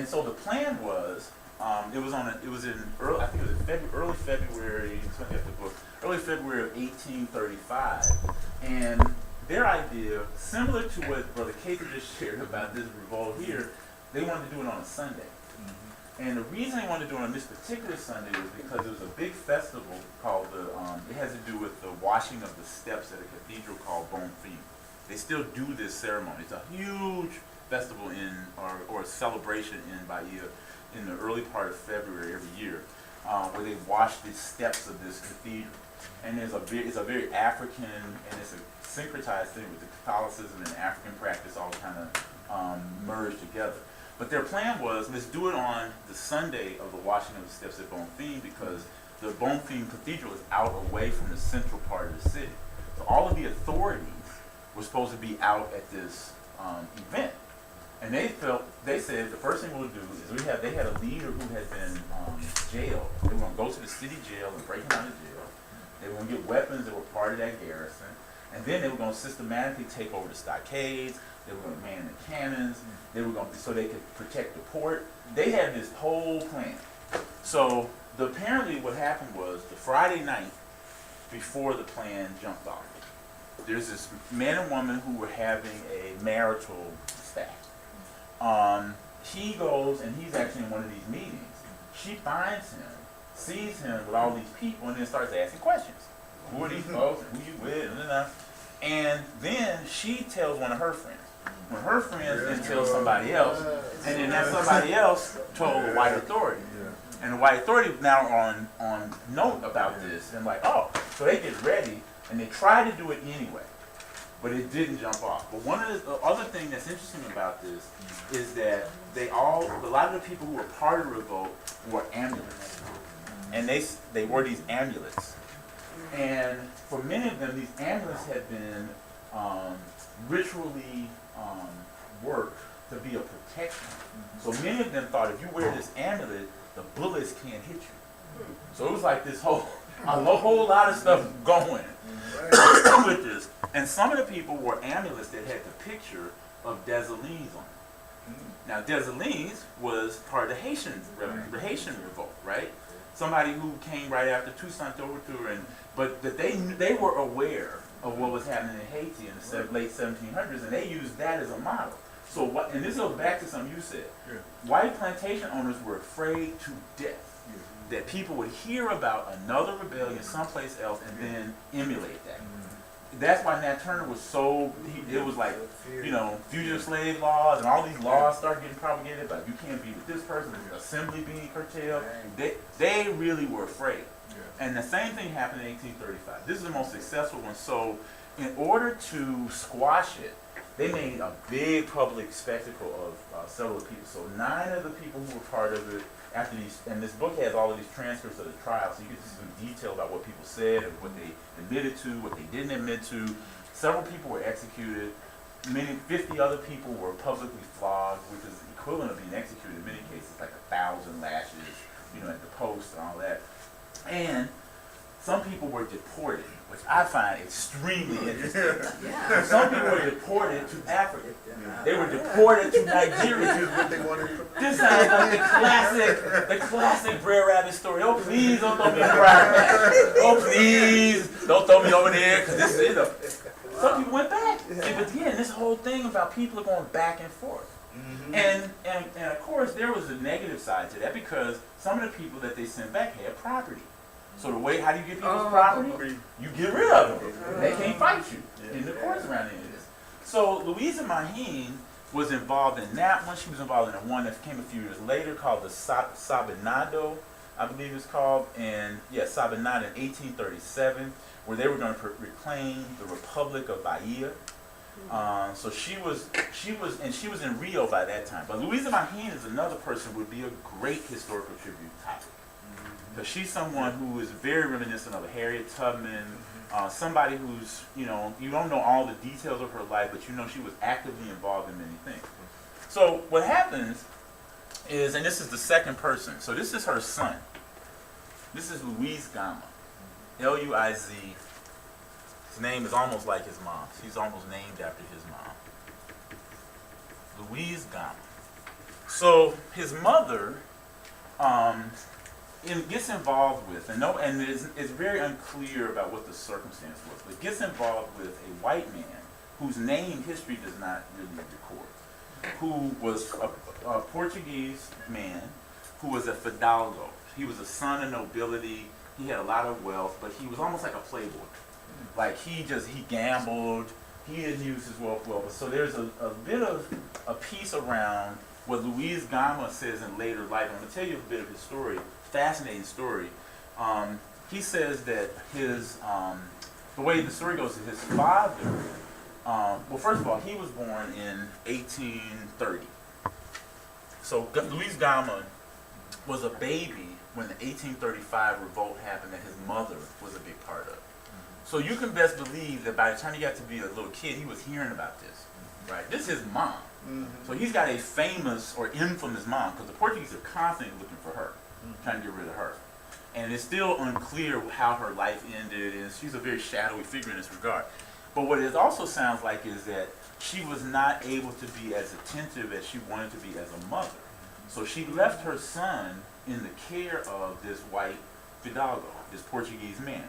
so the plan was, it was in early, I think it was early February, early February of 1835, and their idea, similar to what Brother Cater just shared about this revolt here, they wanted to do it on a Sunday. And the reason they wanted to do it on this particular Sunday was because it was a big festival called it has to do with the washing of the steps at a cathedral called Bonfim. They still do this ceremony. It's a huge festival or a celebration in Bahia in the early part of February every year, where they wash the steps of this cathedral. And it's a very African, and it's a syncretized thing with the Catholicism and African practice all kind of merged together. But their plan was, let's do it on the Sunday of the washing of the steps at Bonfim, because the Bonfim Cathedral is out away from the central part of the city. So all of the authorities were supposed to be out at this event. And they said the first thing we'll do is they had a leader who had been jailed. They were going to go to the city jail and break him out of jail. They were going to get weapons that were part of that garrison. And then they were going to systematically take over the stockades. They were going to man the cannons. They were going to, so they could protect the port. They had this whole plan. So apparently what happened was the Friday night before the plan jumped off, there's this man and woman who were having a marital spat. He goes, and he's actually in one of these meetings. She finds him, sees him with all these people, and then starts asking questions. Who are these folks? Who you with? And then she tells one of her friends. When her friends then tell somebody else, and then that somebody else told the white authority. And the white authority is now on note about this, and like, oh, so they get ready, and they try to do it anyway, but it didn't jump off. But one of the other thing that's interesting about this is that a lot of the people who were part of the revolt wore amulets, and they wore these amulets, and for many of them, these amulets had been ritually worked to be a protection. So many of them thought if you wear this amulet, the bullets can't hit you. So it was like this whole lot of stuff going with this. And some of the people wore amulets that had the picture of Dessalines on it. Now Dessalines was part of the Haitian revolt, right? Somebody who came right after Toussaint Louverture, but that they were aware of what was happening in Haiti in the late 1700s, and they used that as a model. So what? And this goes back to something you said. White plantation owners were afraid to death that people would hear about another rebellion someplace else and then emulate that. That's why Nat Turner was so, it was like, fugitive slave laws and all these laws start getting propagated, but you can't be with this person, there's assembly being curtailed. They really were afraid. And the same thing happened in 1835. This is the most successful one. So in order to squash it, they made a big public spectacle of several people. So 9 of the people who were part of it after these, and this book has all of these transcripts of the trial, so you get to see some detail about what people said and what they admitted to, what they didn't admit to. Several people were executed. 50 other people were publicly flogged, which is equivalent of being executed in many cases, like 1,000 lashes, at the post and all that. And some people were deported, which I find extremely interesting. Yeah. Some people were deported to Africa. They were deported to Nigeria. What they wanted. This sounds like the classic Brer Rabbit story. Oh, please don't throw me in the briar patch. Oh, please don't throw me over there, because this is, some people went back. See, but again, this whole thing about people are going back and forth. And of course, there was a negative side to that, because some of the people that they sent back had property. So the way, how do you get people's property? You get rid of them. They can't fight you in the courts around any of this. So Louisa Maheen was involved in that one. She was involved in the one that came a few years later called the Sabinado, I believe it's called. And yeah, Sabinado in 1837, where they were going to reclaim the Republic of Bahia. So she was in Rio by that time. But Louisa Maheen is another person who would be a great historical tribute topic. Because she's someone who is very reminiscent of Harriet Tubman, somebody who's, you don't know all the details of her life, but she was actively involved in many things. So what happens is, and this is the second person, so this is her son. This is Louise Gama, L-U-I-Z. His name is almost like his mom. She's almost named after his mom. Louise Gama. So his mother, gets involved with, and it's very unclear about what the circumstance was, but gets involved with a white man whose name history does not really record, who was a Portuguese man who was a fidalgo. He was a son of nobility. He had a lot of wealth, but he was almost like a playboy. Like he gambled. He didn't use his wealth well. So there's a bit of a piece around what Louise Gama says in later life. I'm going to tell you a bit of his story. Fascinating story. He says that the way the story goes is his father, well, first of all, he was born in 1830. So Louise Gama was a baby when the 1835 revolt happened that his mother was a big part of. So you can best believe that by the time he got to be a little kid, he was hearing about this, right? This is his mom. So he's got a famous or infamous mom, because the Portuguese are constantly looking for her, trying to get rid of her. And it's still unclear how her life ended, and she's a very shadowy figure in this regard. But what it also sounds like is that she was not able to be as attentive as she wanted to be as a mother. So she left her son in the care of this white fidalgo, this Portuguese man.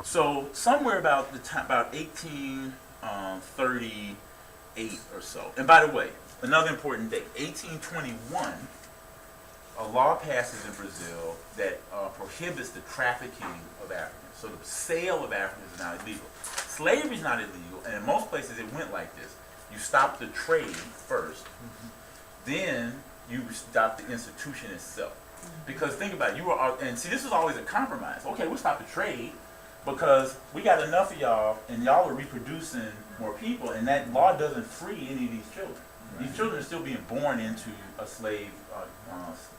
So somewhere about the time, about 1838 or so. And by the way, another important date, 1821. A law passes in Brazil that prohibits the trafficking of Africans. So the sale of Africans is now illegal. Slavery is not illegal, and in most places it went like this. You stop the trade first, then you stop the institution itself. Because think about it, and see, this is always a compromise. Okay, we'll stop the trade because we got enough of y'all, and y'all are reproducing more people, and that law doesn't free any of these children. These children are still being born into a slave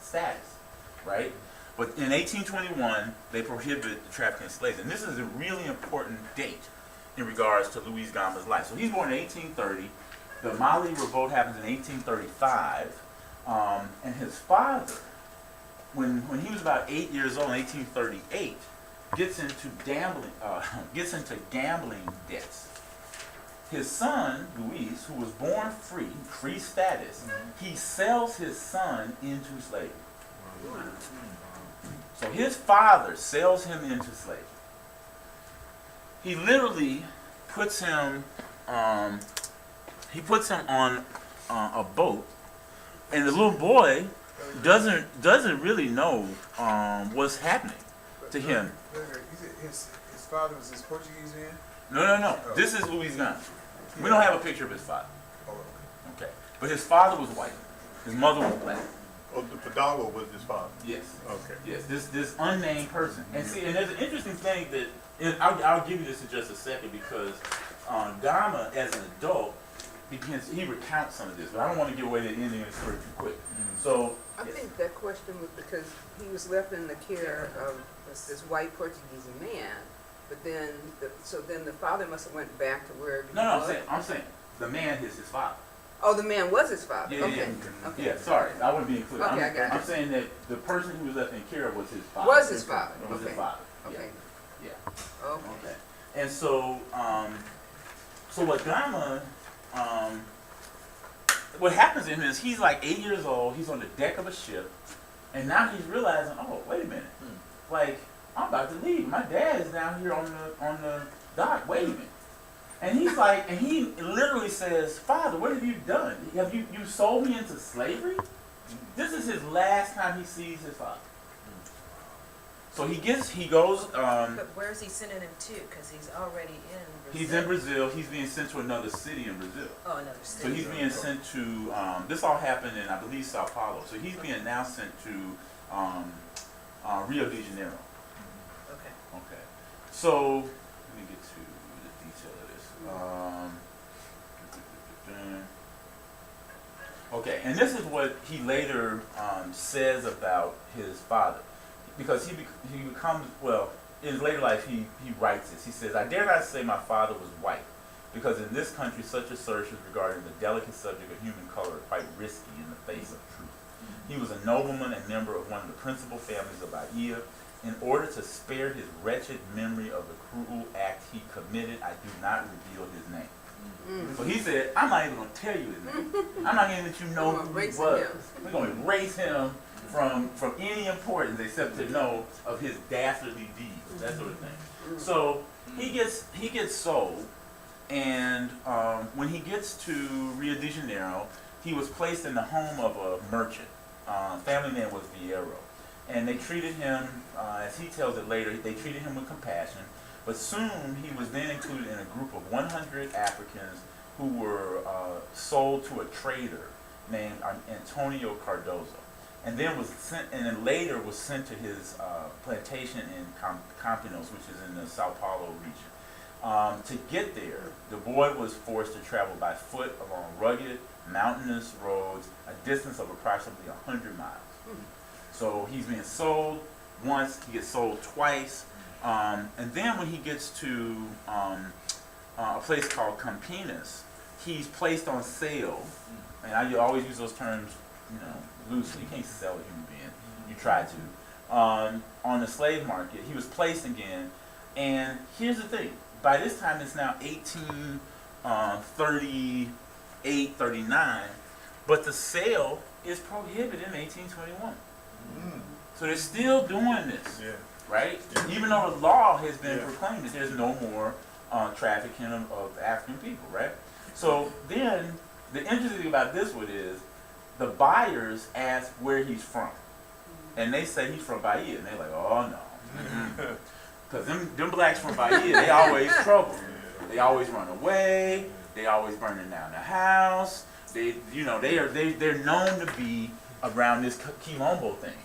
status, right? But in 1821, they prohibited the trafficking of slaves. And this is a really important date in regards to Louise Gama's life. So he's born in 1830. The Mali revolt happens in 1835. And his father, when he was about 8 years old in 1838, gets into gambling debts. His son, Luis, who was born free status, he sells his son into slavery. So his father sells him into slavery. He literally puts him on a boat, and the little boy doesn't really know what's happening to him. His father was this Portuguese man? No. Oh. This is Louis Gama. We don't have a picture of his father. Oh, Okay. But his father was white. His mother was black. Oh, the Fidalgo was his father. Yes. Okay. Yes. This unnamed person. And see, and there's an interesting thing that, and I'll give you this in just a second, because Gama, as an adult, he recounts some of this, but I don't want to give away the ending of the story too quick. So I think that question was because he was left in the care of this white Portuguese man, but then, then the father must have went back to where he No, was. I'm saying the man is his father. Oh, the man was his father? Yeah, Okay, yeah. okay. Yeah, sorry, I wasn't being clear. Okay, I got I'm you. saying that the person who was left in care was his father. Was his father, Was okay. his father, yeah. Okay, Yeah. okay. Okay. And so, so what Gama, what happens to him is he's like 8 years old, he's on the deck of a ship, and now he's realizing, oh, wait a minute, like, I'm about to leave. My dad is down here on the dock waiting. And he's like, and he literally says, Father, what have you done? Have you sold me into slavery? This is his last time he sees his father. So he goes, But where's he sending him to? Because he's already in Brazil. he's in Brazil, he's being sent to another city in Brazil. Oh, another So city. he's being sent to, this all happened in, I believe, Sao Paulo. So he's being now sent to Rio de Janeiro. Okay. Okay. So, let me get to the detail of this. Okay, and this is what he later says about his father. Because he becomes, well, in his later life, he writes this. He says, I dare not say my father was white, because in this country such assertions regarding the delicate subject of human color are quite risky in the face of truth. He was a nobleman and member of one of the principal families of Bahia. In order to spare his wretched memory of the cruel act he committed, I do not reveal his name. So he said, I'm not even going to tell you his name. I'm not going to let you know who he was. We're going to erase him from any importance except to know of his dastardly deeds, that sort of thing. So he gets sold, and when he gets to Rio de Janeiro, he was placed in the home of a merchant. Family name was Vieiro. And they treated him, as he tells it later, they treated him with compassion. But soon he was then included in a group of 100 Africans who were sold to a trader named Antonio Cardozo. And then later was sent to his plantation in Campinos, which is in the Sao Paulo region. To get there, the boy was forced to travel by foot along rugged, mountainous roads, a distance of approximately 100 miles. So he's being sold once, he gets sold twice, and then when he gets to a place called Campinas, he's placed on sale, and I always use those terms, loosely. You can't sell a human being, you try to, on the slave market. He was placed again, and here's the thing, by this time it's now 1838, 39, but the sale is prohibited in 1821. So they're still doing this, right? Even though the law has been proclaimed that there's no more trafficking of African people, right? So then, the interesting thing about this one is, the buyers ask where he's from. And they say he's from Bahia, and they're like, oh no. Because them blacks from Bahia, they always trouble. They always run away, they always burning down the house. They're known to be around this Quilombo thing.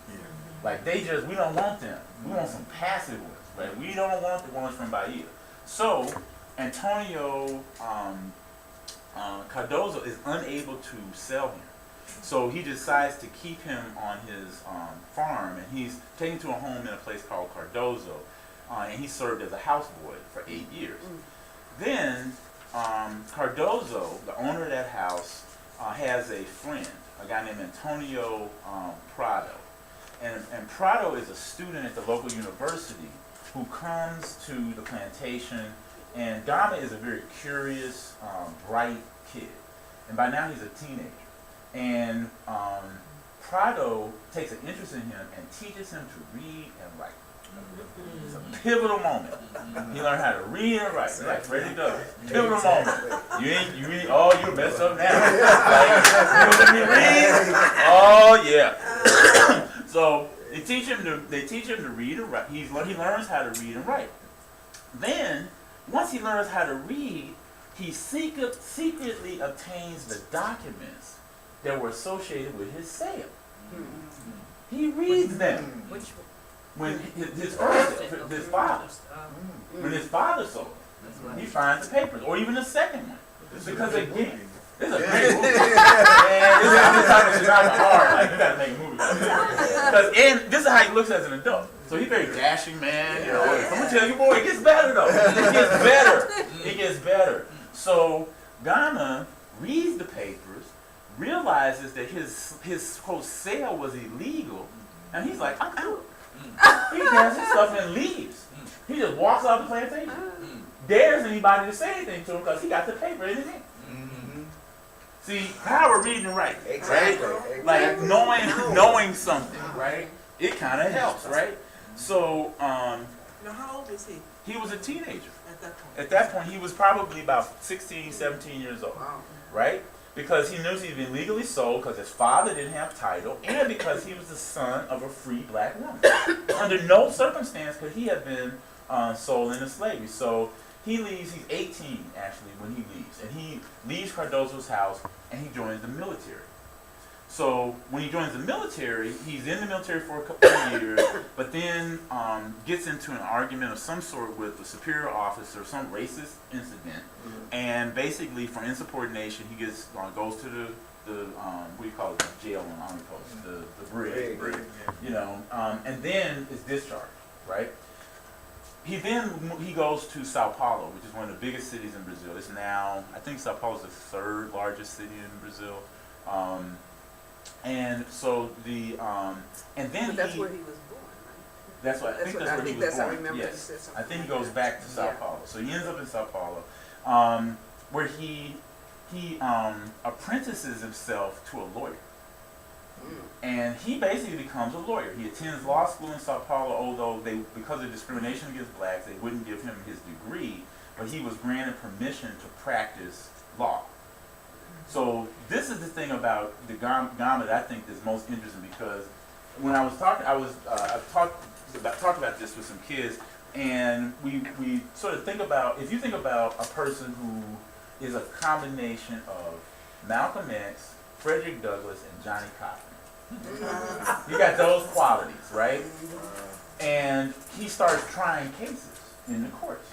Like we don't want them. We want some passive ones, right? We don't want the ones from Bahia. So Antonio Cardozo is unable to sell him. So he decides to keep him on his farm, and he's taken to a home in a place called Cardozo, and he served as a houseboy for 8 years. Then Cardozo, the owner of that house, has a friend, a guy named Antonio Prado. And Prado is a student at the local university who comes to the plantation, and Gama is a very curious, bright kid. And by now he's a teenager. And Prado takes an interest in him and teaches him to read and write. It's a pivotal moment. He learned how to read and write. Like Freddie does. Pivotal moment. You messed up now. Like, you let me read? Oh yeah. So they teach him to read and write. He learns how to read and write. Then, once he learns how to read, he secretly obtains the documents that were associated with his sale. He reads them. Which When his father, when his father sold him, he finds the papers, or even the second one. Because again, This is a great movie. Man, this is talking Chicago hard. Like, you gotta make a movie. And this is how he looks as an adult. So he's very dashing, man. You know, I'm gonna tell you, boy, it gets better though. It gets better. It gets better. So Gama reads the papers, realizes that his whole sale was illegal, and he's like, I'm out. He grabs his stuff and leaves. He just walks off the plantation. Dares anybody to say anything to him because he got the paper in his hand. See, power reading and writing, Exactly. right? Like knowing something, right? It kind of helps, right? So Now, how old was he he was a teenager. at that point? At that point, he was probably about 16, 17 years old, Wow. right? Because he knew he'd been legally sold because his father didn't have title and because he was the son of a free black woman. Under no circumstance could he have been sold into slavery. So he leaves, he's 18 actually when he leaves. And he leaves Cardozo's house and he joins the military. So when he joins the military, he's in the military for a couple of years, but then gets into an argument of some sort with a superior officer, some racist incident, and basically for insubordination, he gets goes to the what do you call it, the jail on Army Post, the brig, you know, and then is discharged, right? He goes to Sao Paulo, which is one of the biggest cities in Brazil. It's now, I think Sao Paulo is the third largest city in Brazil. And so and then But that's where he was born, right? that's what I think that's where he was I born. remember you Yes, said I something think he like goes that. back to Sao Yeah. Paulo. So he ends up in Sao Paulo, where he apprentices himself to a lawyer. And he basically becomes a lawyer. He attends law school in Sao Paulo, although because of discrimination against blacks, they wouldn't give him his degree, but he was granted permission to practice law. So this is the thing about the Gama that I think is most interesting, because when I was talking, I've talked about this with some kids, and we sort of think about, if you think about a person who is a combination of Malcolm X, Frederick Douglass, and Johnny Cochran. You got those qualities, right? And he starts trying cases in the courts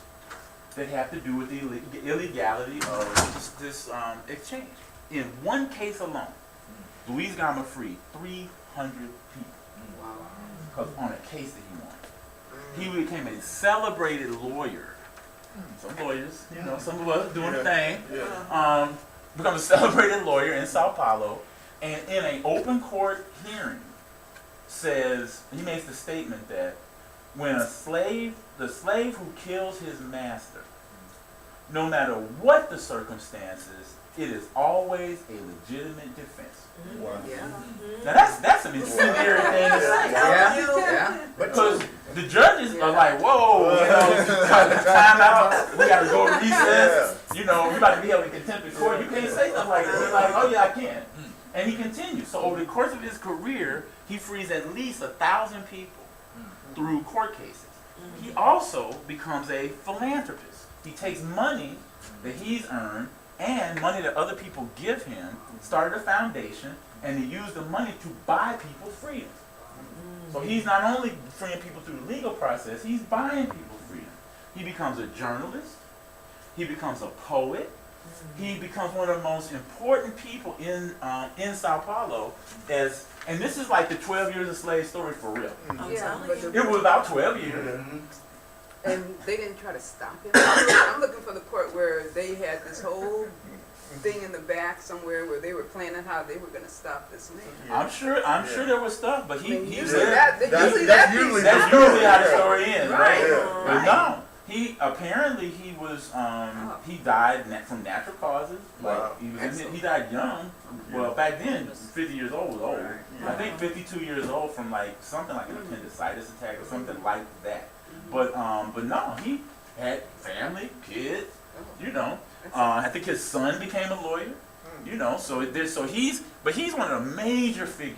that have to do with the illegality of this exchange. In one case alone, Luis Gama freed 300 people because on a case that he won. He became a celebrated lawyer. Some lawyers, you know, some of us doing the thing. Become a celebrated lawyer in Sao Paulo, and in an open court hearing he makes the statement that when the slave who kills his master, no matter what the circumstances, it is always a legitimate defense. Yeah. Now that's an incendiary thing to say. Yeah. Because the judges are like, whoa, you know, time out, we gotta go to recess, you know, we about to be able to contempt the court. You can't say stuff like that. He's like, oh yeah, I can. And he continues. So over the course of his career, he frees at least 1,000 people through court cases. He also becomes a philanthropist. He takes money that he's earned and money that other people give him, started a foundation, and he used the money to buy people's freedom. So he's not only freeing people through the legal process, he's buying people's freedom. He becomes a journalist. He becomes a poet. He becomes one of the most important people in Sao Paulo. And this is like the 12 years a slave story for real. Yeah, but It was about 12 years. and they didn't try to stop him. I'm looking for the part where they had this whole thing in the back somewhere where they were planning how they were going to stop this man. I'm sure there was stuff, but I mean, he usually said that's usually that's that usually piece. that's usually how the story ends, right? Right. But no, he apparently he was he died from natural causes. Like Wow. he died young. Well, back then 50 years old was old. I think 52 years old from like something like an appendicitis attack or something like that. But no, he had family, kids, you know. I think his son became a lawyer, you know. So he's one of the major figures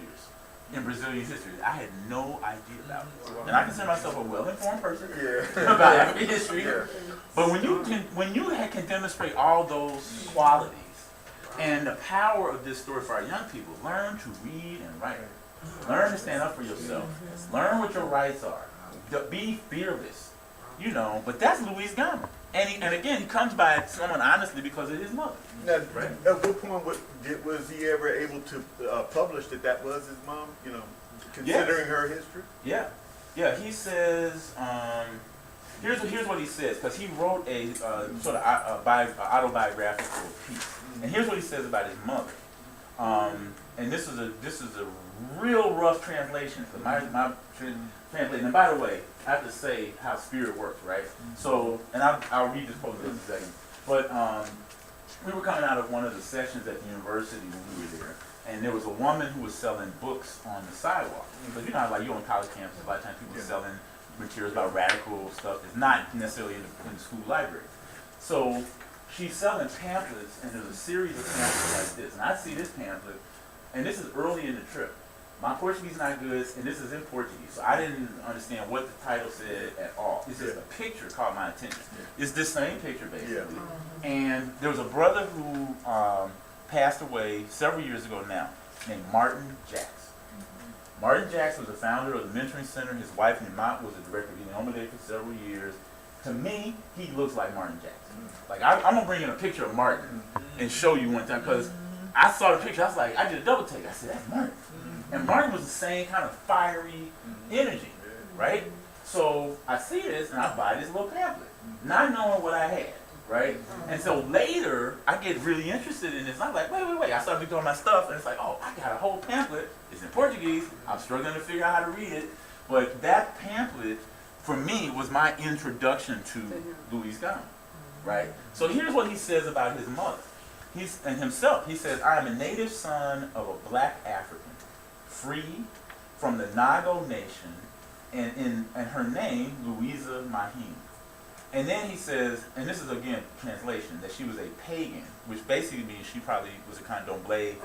in Brazilian history that I had no idea about. And I consider myself a well-informed person about African history. But when you can demonstrate all those qualities and the power of this story for our young people, learn to read and write, learn to stand up for yourself, learn what your rights are, be fearless, you know. But that's Luis Gama. And again, he comes by it somewhat honestly because of his mother. Now, Right. at what point was he ever able to publish that was his mom? You know, considering her history. Yeah, yeah. He says, here's what he says, because he wrote a sort of autobiographical piece, and here's what he says about his mother. And this is a real rough translation, because my translation. And by the way, I have to say how spirit works, right? So, and I'll read this quote in just a second. But we were coming out of one of the sessions at the university when we were there, and there was a woman who was selling books on the sidewalk. Because you know, like you're on college campus, a lot of times people are selling materials about radical stuff that's not necessarily in the school library. So she's selling pamphlets, and there's a series of pamphlets like this. And I see this pamphlet, and this is early in the trip. My Portuguese not good, and this is in Portuguese, so I didn't understand what the title said at all. It's just a picture caught my attention. It's this same picture, basically. And there was a brother who passed away several years ago now, named Martin Jacks. Martin Jacks was the founder of the Mentoring Center. His wife, Nimat, was the director of the Omade for several years. To me, he looks like Martin Jacks. Like, I'm going to bring in a picture of Martin and show you one time, because I saw the picture, I was like, I did a double take. I said, that's Martin. And Martin was the same kind of fiery energy, right? So I see this, and I buy this little pamphlet, not knowing what I had, right? And so later, I get really interested in this. I'm like, wait. I started doing my stuff, and it's like, oh, I got a whole pamphlet. It's in Portuguese. I'm struggling to figure out how to read it. But that pamphlet, for me, was my introduction to Luis Gama, right? So here's what he says about his mother. And himself. He says, I am a native son of a black African, free from the Nago nation, and her name, Louisa Mahim. And then he says, and this is again translation, that she was a pagan, which basically means she probably was a candomblé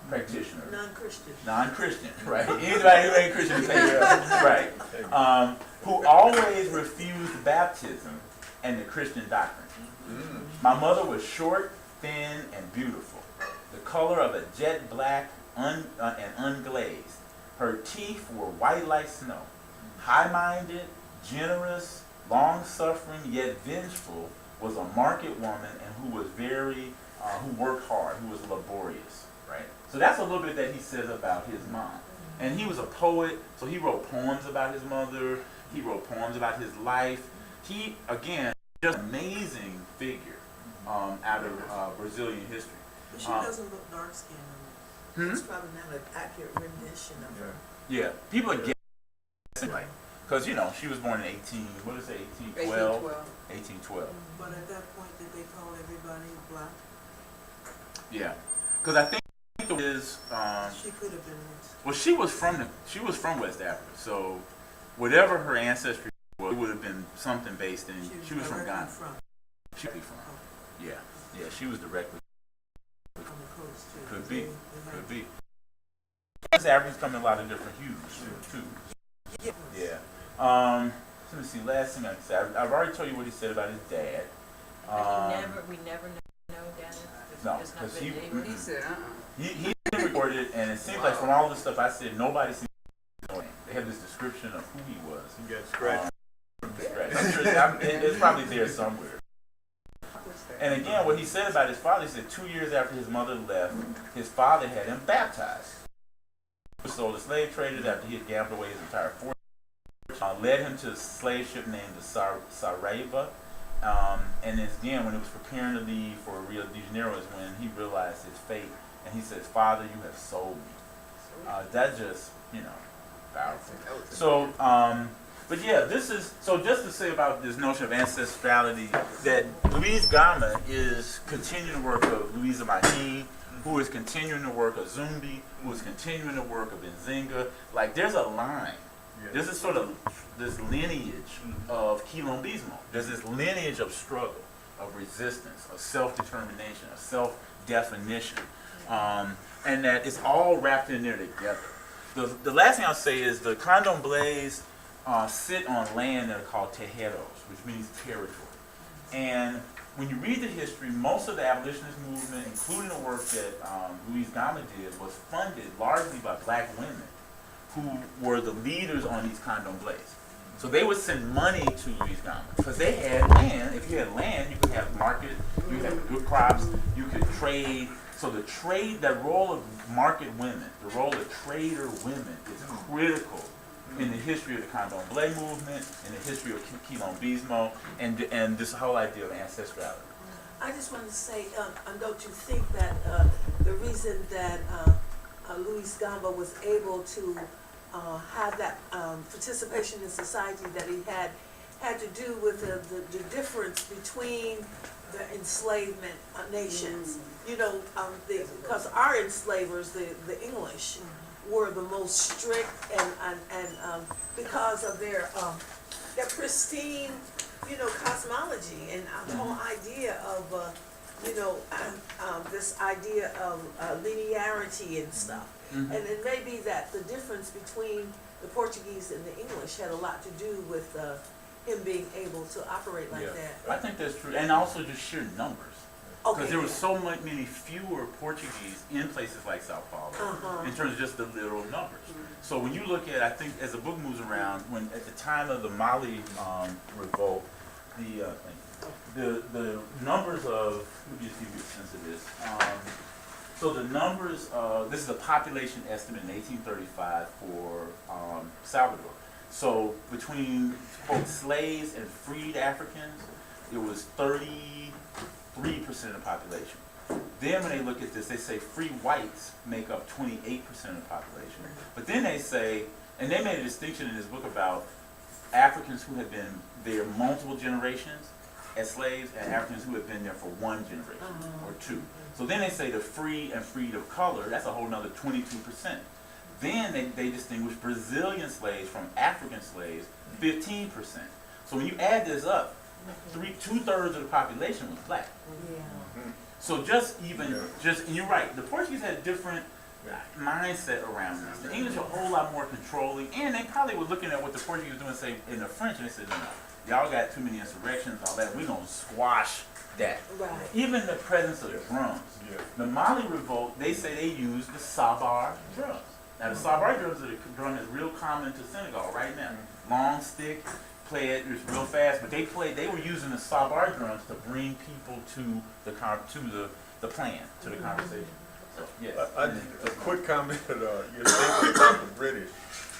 practitioner. Non-Christian. Non-Christian, right? Anybody who ain't Christian is pagan, right? Who always refused baptism and the Christian doctrine. My mother was short, thin, and beautiful, the color of a jet black and unglazed. Her teeth were white like snow. High-minded, generous, long-suffering, yet vengeful, was a market woman, and who was who worked hard, who was laborious, right? So that's a little bit that he says about his mom. And he was a poet, so he wrote poems about his mother. He wrote poems about his life. He, again, just an amazing figure out of Brazilian history. But she doesn't look dark skinned. It's probably not an accurate rendition of her. Yeah, people are guessing, like, because, you know, she was born in 1812. 1812. But at that point, did they call everybody black? Yeah, because I think it is. She could have been mixed. Well, she was from West Africa, so whatever her ancestry was, it would have been something based in. She was from Ghana. She was from. Yeah, she was directly. On the coast too. Could be. West Africans come in a lot of different hues too. Yeah. Let me see. Last thing I can say, I've already told you what he said about his dad. We never know Dad. No, because he said, he recorded it, and it seems like from all the stuff I said, nobody seems to know him. They have this description of who he was. You got scratched. I'm sure it's probably there somewhere. And again, what he said about his father, he said 2 years after his mother left, his father had him baptized. He sold to slave traders after he had gambled away his entire fortune. Led him to a slave ship named the Saraiva. And again, when he was preparing to leave for Rio de Janeiro is when he realized his fate. And he says, Father, you have sold me. That just, powerful. So, but yeah, so just to say about this notion of ancestrality, that Luis Gama is continuing the work of Louisa Mahim, who is continuing the work of Zumbi, who is continuing the work of Nzinga. Like, there's a line. There's this sort of this lineage of quilombismo. There's this lineage of struggle, of resistance, of self-determination, of self-definition, and that it's all wrapped in there together. The last thing I'll say is the candomblés sit on land that are called terreiros, which means territory. And when you read the history, most of the abolitionist movement, including the work that Luis Gama did, was funded largely by black women who were the leaders on these candomblés. So they would send money to Luis Gama because they had land. If you had land, you could have market, you could have good crops, you could trade. So the role of market women, the role of trader women is critical in the history of the Candomblé movement, in the history of Quilombismo, and this whole idea of ancestrality. I just wanted to say, don't you think that the reason that Luis Gamba was able to have that participation in society that he had to do with the difference between the enslavement nations. You know, because our enslavers, the English, were the most strict and because of their pristine, you know, cosmology and our whole idea of, you know, this idea of linearity and stuff. And it may be that the difference between the Portuguese and the English had a lot to do with him being able to operate like that. I think that's true, and also just sheer numbers. Because Okay, there were so many fewer Portuguese in places like Sao Paulo, in terms of just the literal numbers. So when you look at, I think as the book moves around, when at the time of the Mali revolt, the numbers of, let me just give you a sense of this. So the numbers, this is a population estimate in 1835 for Salvador. So between quote slaves and freed Africans, it was 33% of the population. Then when they look at this, they say free whites make up 28% of the population. But then they say, and they made a distinction in this book about Africans who had been there multiple generations as slaves and Africans who had been there for one generation or two. So then they say the free and freed of color, that's a whole nother 22%. Then they distinguish Brazilian slaves from African slaves, 15%. So when you add this up, 2/3 of the population was black. So and you're right, the Portuguese had a different mindset around this. The English were a whole lot more controlling, and they probably were looking at what the Portuguese were doing, say, in the French, and they said, no, y'all got too many insurrections, all that, we're going to squash that. right. Even the presence of drums. The Mali revolt, they say they used the Sabar drums. Now the Sabar drums are the drum that's real common to Senegal right now. Long stick, play it real fast, but they were using the Sabar drums to bring people to the plan, to the conversation. So, yes. A quick comment on your statement about the British.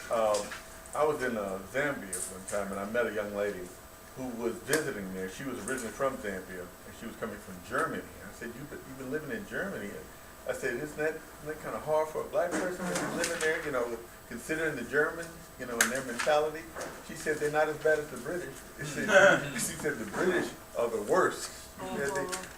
I was in Zambia one time, and I met a young lady who was visiting there. She was originally from Zambia, and she was coming from Germany. I said, you've been living in Germany? I said, isn't that kind of hard for a black person to be living there, you know, considering the Germans, you know, and their mentality? She said, they're not as bad as the British. She said, the British are the worst.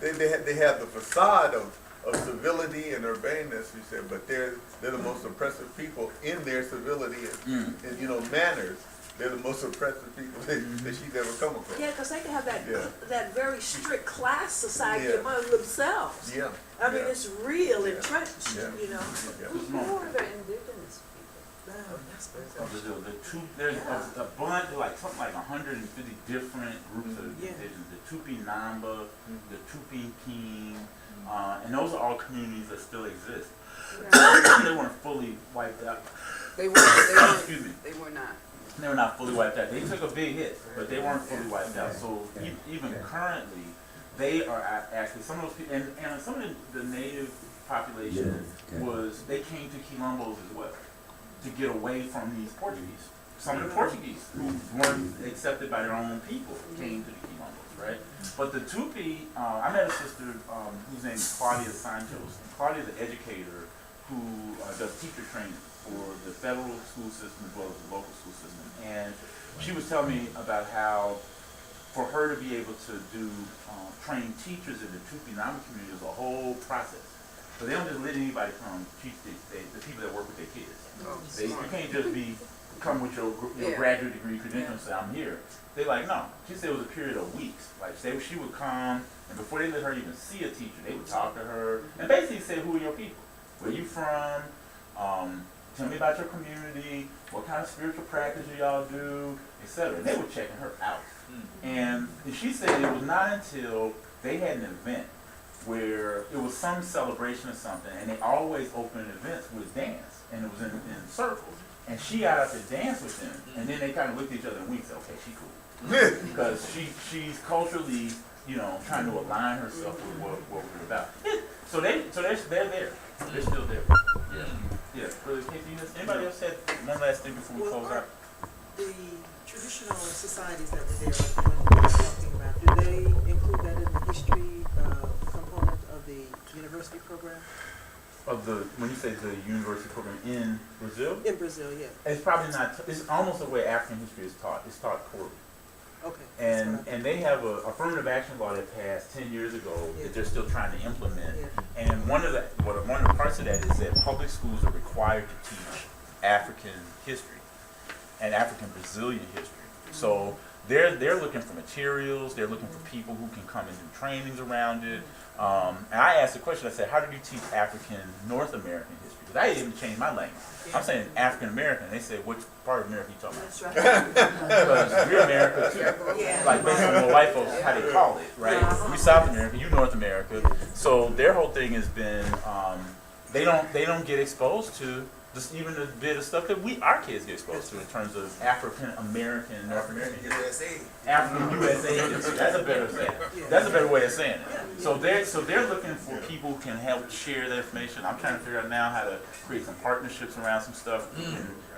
They have the facade of civility and urbaneness, she said, but they're the most oppressive people in their civility and you know, manners. They're the most oppressive people that she's ever come across. Yeah, because they can have that very strict class society among themselves. Yeah. I mean, it's real entrenched, you know. Who are the indigenous people? There's a bunch, like something like 150 different groups of indigenous. The Tupi Namba, the Tupi King, and those are all communities that still exist. They weren't fully wiped out. They weren't. Excuse me. They were not. They were not fully wiped out. They took a big hit, but they weren't fully wiped out. So even currently, they are actually, some of those people, and some of the native population they came to Quilombos as well to get away from these Portuguese. Some of the Portuguese who weren't accepted by their own people came to the Quilombos, right? But the Tupi, I met a sister whose name is Claudia Santos. Claudia is an educator who does teacher training for the federal school system as well as the local school system. And she was telling me about how for her to be able to train teachers in the Tupinamba community is a whole process. So they don't just let anybody come teach the people that work with their kids. You can't just come with your graduate degree credential and say, I'm here. They're like, no. She said it was a period of weeks. Like she would come, and before they let her even see a teacher, they would talk to her and basically say, who are your people? Where are you from? Tell me about your community, what kind of spiritual practice do y'all do, etc. And they were checking her out. And she said it was not until they had an event where it was some celebration or something, and they always opened events with dance, and it was in circles. And she got up to dance with them, and then they kind of looked at each other and winked. Said, "Okay, she cool," because she's culturally, you know, trying to align herself with what we're about. So they're there. They're still there. Yeah. Brother Casey, anybody else said one last thing before we Well, close out? The traditional societies that were there, like the one you were talking about, do they include that in the history component of the university program? Of the when you say the university program in Brazil, In Brazil, yeah. it's probably not. It's almost the way African history is taught. It's taught quarterly. Okay. that's what I And they have a affirmative action law that passed 10 years ago that they're still trying to implement. Yeah. And one of the parts of that is that public schools are required to teach African history and African Brazilian history. So they're looking for materials. They're looking for people who can come and do trainings around it. And I asked the question. I said, "How did you teach African North American history?" Because I didn't even change my language. I'm saying African American. They say, "Which part of America are you talking about?" That's right. Because we're America too. Yeah. Like based on what white folks, how they call it, right? We South America, you North America. So their whole thing has been, they don't get exposed to just even a bit of stuff that our kids get exposed to in terms of African American, North American history. USA. African USA history. That's a better saying. That's a better way of saying it. So they're looking for people who can help share the information. I'm trying to figure out now how to create some partnerships around some stuff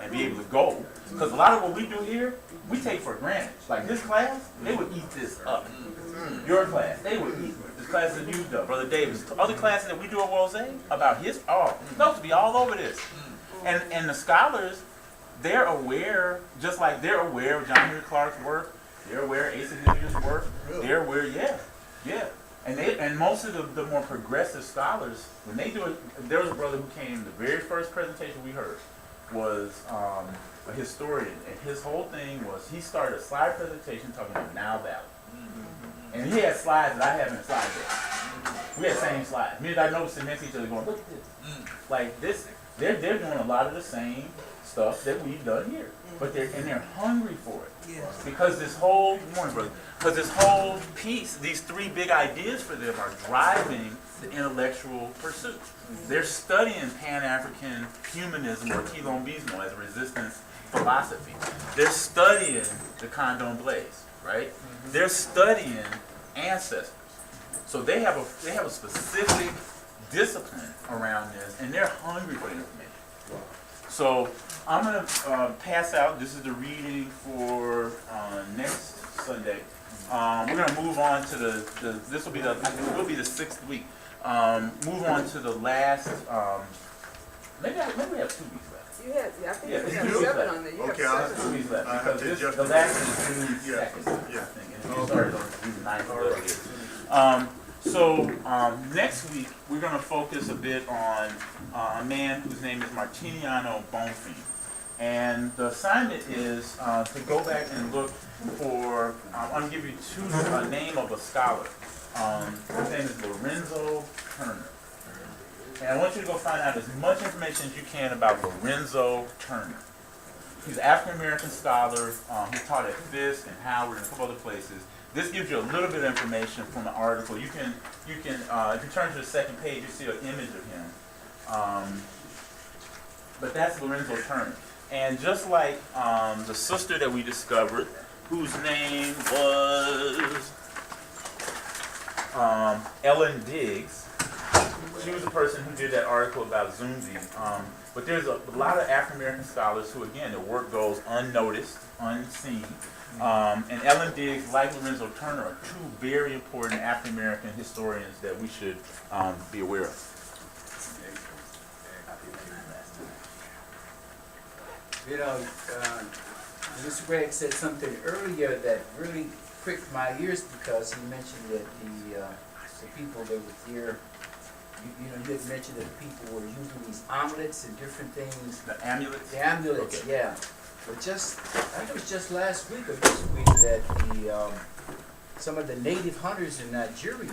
and be able to go. Because a lot of what we do here, we take for granted. Like this class, they would eat this up. Your class, they would eat this class that you do, Brother Davis. Other classes that we do at Rose about they're supposed to be all over this. And the scholars, they're aware, just like they're aware of John Henry Clark's work, they're aware of Asa Hilliard's work, they're aware, yeah. And most of the more progressive scholars, when they do it, there was a brother who came, the very first presentation we heard was a historian, and his whole thing was he started a slide presentation talking about Nile Valley. And he had slides that I have in the slide deck. We had the same slides. Me and I noticed them next to each other going, look at this. Like this. They're doing a lot of the same stuff that we've done here, but they're hungry for it. Yes. Because this whole piece, these three big ideas for them are driving the intellectual pursuit. They're studying Pan-African humanism or quilombismo as a resistance philosophy. They're studying the Candomblés, right? They're studying ancestors. So they have a specific discipline around this, and they're hungry for information. So I'm going to pass out. This is the reading for next Sunday. We're going to move on to this will be the 6th week. Move on to the last. Maybe we have 2 weeks left. You had, I think Yeah, you it's have June 7 left. on there. You Okay, have I'll 7. 2 weeks left I have because to adjust the it. last one is June 2nd, Yeah. I think, and we started on June 9th. So next week we're going to focus a bit on a man whose name is Martiniano Bonfim. And the assignment is to go back and look for, I'm going to give you a name of a scholar. His name is Lorenzo Turner. And I want you to go find out as much information as you can about Lorenzo Turner. He's an African-American scholar. He taught at Fisk and Howard and a couple other places. This gives you a little bit of information from the article. You can if you turn to the second page, you see an image of him. But that's Lorenzo Turner. And just like the sister that we discovered, whose name was Ellen Diggs, she was the person who did that article about Zumbi. But there's a lot of African-American scholars who, again, their work goes unnoticed, unseen. And Ellen Diggs, like Lorenzo Turner, are 2 very important African-American historians that we should be aware of. You know, Mr. Gregg said something earlier that really pricked my ears because he mentioned that the people that were here, you had mentioned that the people were using these omelets and different things. The amulets? The amulets, Okay. yeah. But I think it was just last week or this week that some of the native hunters in Nigeria,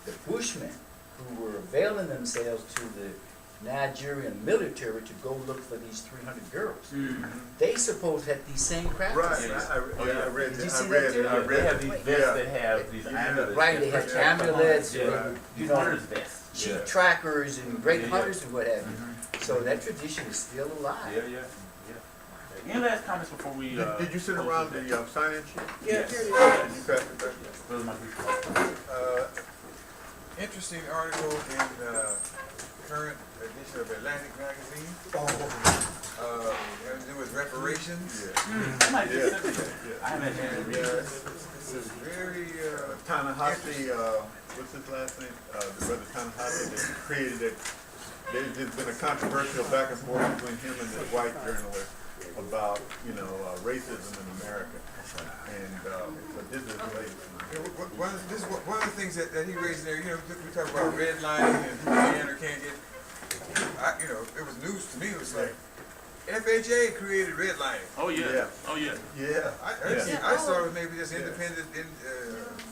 the Bushmen, who were availing themselves to the Nigerian military to go look for these 300 girls. Mm-hmm. They supposed to have these same Right, practices. I read Did that, you I see read that it, too? I They read have it. these vests Yeah. that have these amulets. Right, that they have protect the amulets, hunters. Yeah. you These know, hunters vests. cheap Yeah. trackers and great Yeah, yeah. hunters and what have you. Mhm. So that tradition is still alive. Yeah, yeah, yeah. Any last comments before we? Did you send close around this the down? sign-in sheet? Yeah, Yes. here it is. Did you pass it back? Those are my three. Interesting article in current edition of Atlantic magazine. Having to do with reparations. Yeah. I might Yeah. just send it. I haven't had a chance to read it. This is very, Ta-Nehisi, what's his last name? The brother Ta-Nehisi that created it. There's been a controversial back and forth between him and this white journalist about, racism in America. And, but this is related. this is one of the things that he raised there, we talk about redlining and who can or can't get. It was news to me, it was like, FHA created redlining. Oh yeah. Yeah. Oh yeah. Yeah. I thought it was maybe just independent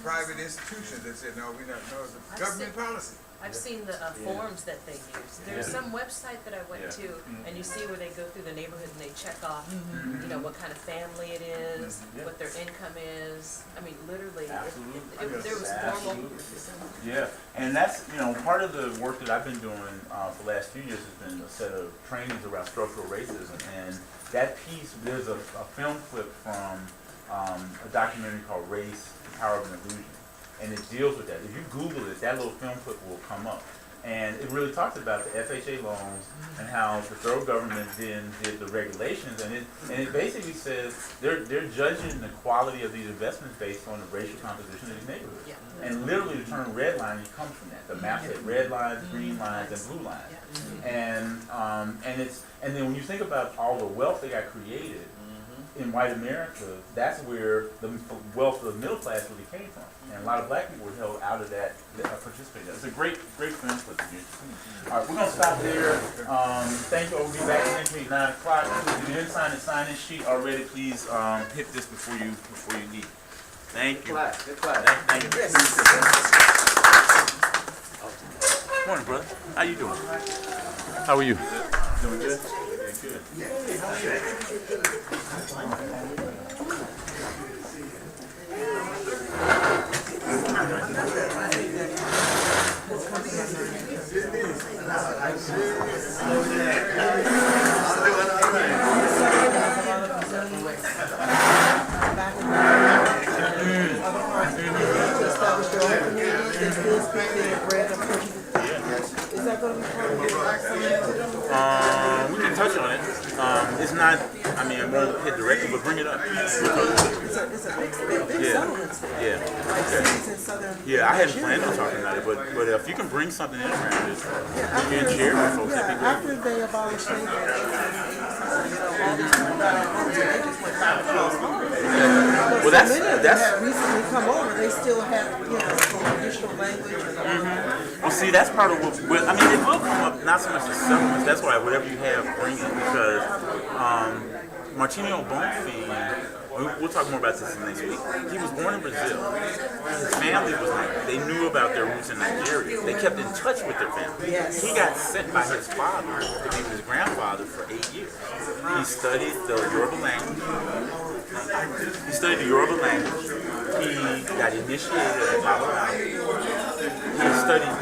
private institutions that said, no, we're not, no, it's a government policy. I've seen the forms that they use. There's Yeah. some website that I went Yeah. to, and you see where they go through the neighborhood and they check off, what kind of family it is, Yeah. what their income is. I mean, literally, Absolutely. there was formal. Absolutely. Yeah, and that's, part of the work that I've been doing for the last few years has been a set of trainings around structural racism. And that piece, there's a film clip from a documentary called Race, the Power of an Illusion. And it deals with that. If you Google it, that little film clip will come up. And it really talks about the FHA loans and how the federal government then did the regulations. And it basically says they're judging the quality of these investments based on the racial composition of these neighborhoods. Yeah. And literally the term redlining comes from that. The map had red lines, green lines, and blue lines. And then when you think about all the wealth that got created in white America, that's where the wealth of the middle class really came from. And a lot of black people were held out of that, participated. It's a great film clip. All right, we're gonna stop there. Thank you. We'll be back next week 9 o'clock. If you didn't sign the sign-in sheet already, please hit this before you leave. Thank you. Good class. Thank you. Morning, brother. How you doing? How are you? Doing good. Good. Establish their own communities, they still speak their bread of Portuguese. Is that gonna be part of your accent? We can touch on it. It's not, it won't hit directly, but bring it up. It's a big settlement state. Yeah. Like cities in southern. Yeah, I hadn't planned on talking about it, but if you can bring something in around it, you can share with folks, that'd be great. After they abolished slavery in 1887, all these people got homes and they just went back across home. Well, that's Many of them have recently come over, they still have, traditional language and all that. well, see, that's part of what, it will come up, not so much the settlements, that's why whatever you have, bring it, because Martinho Bonfim, we'll talk more about this next week. He was born in Brazil. His family was they knew about their roots in Nigeria. They kept in touch with their family. Yes. He got sent by his father to be with his grandfather for 8 years. He studied the Yoruba language. He got initiated at Babalawo. He studied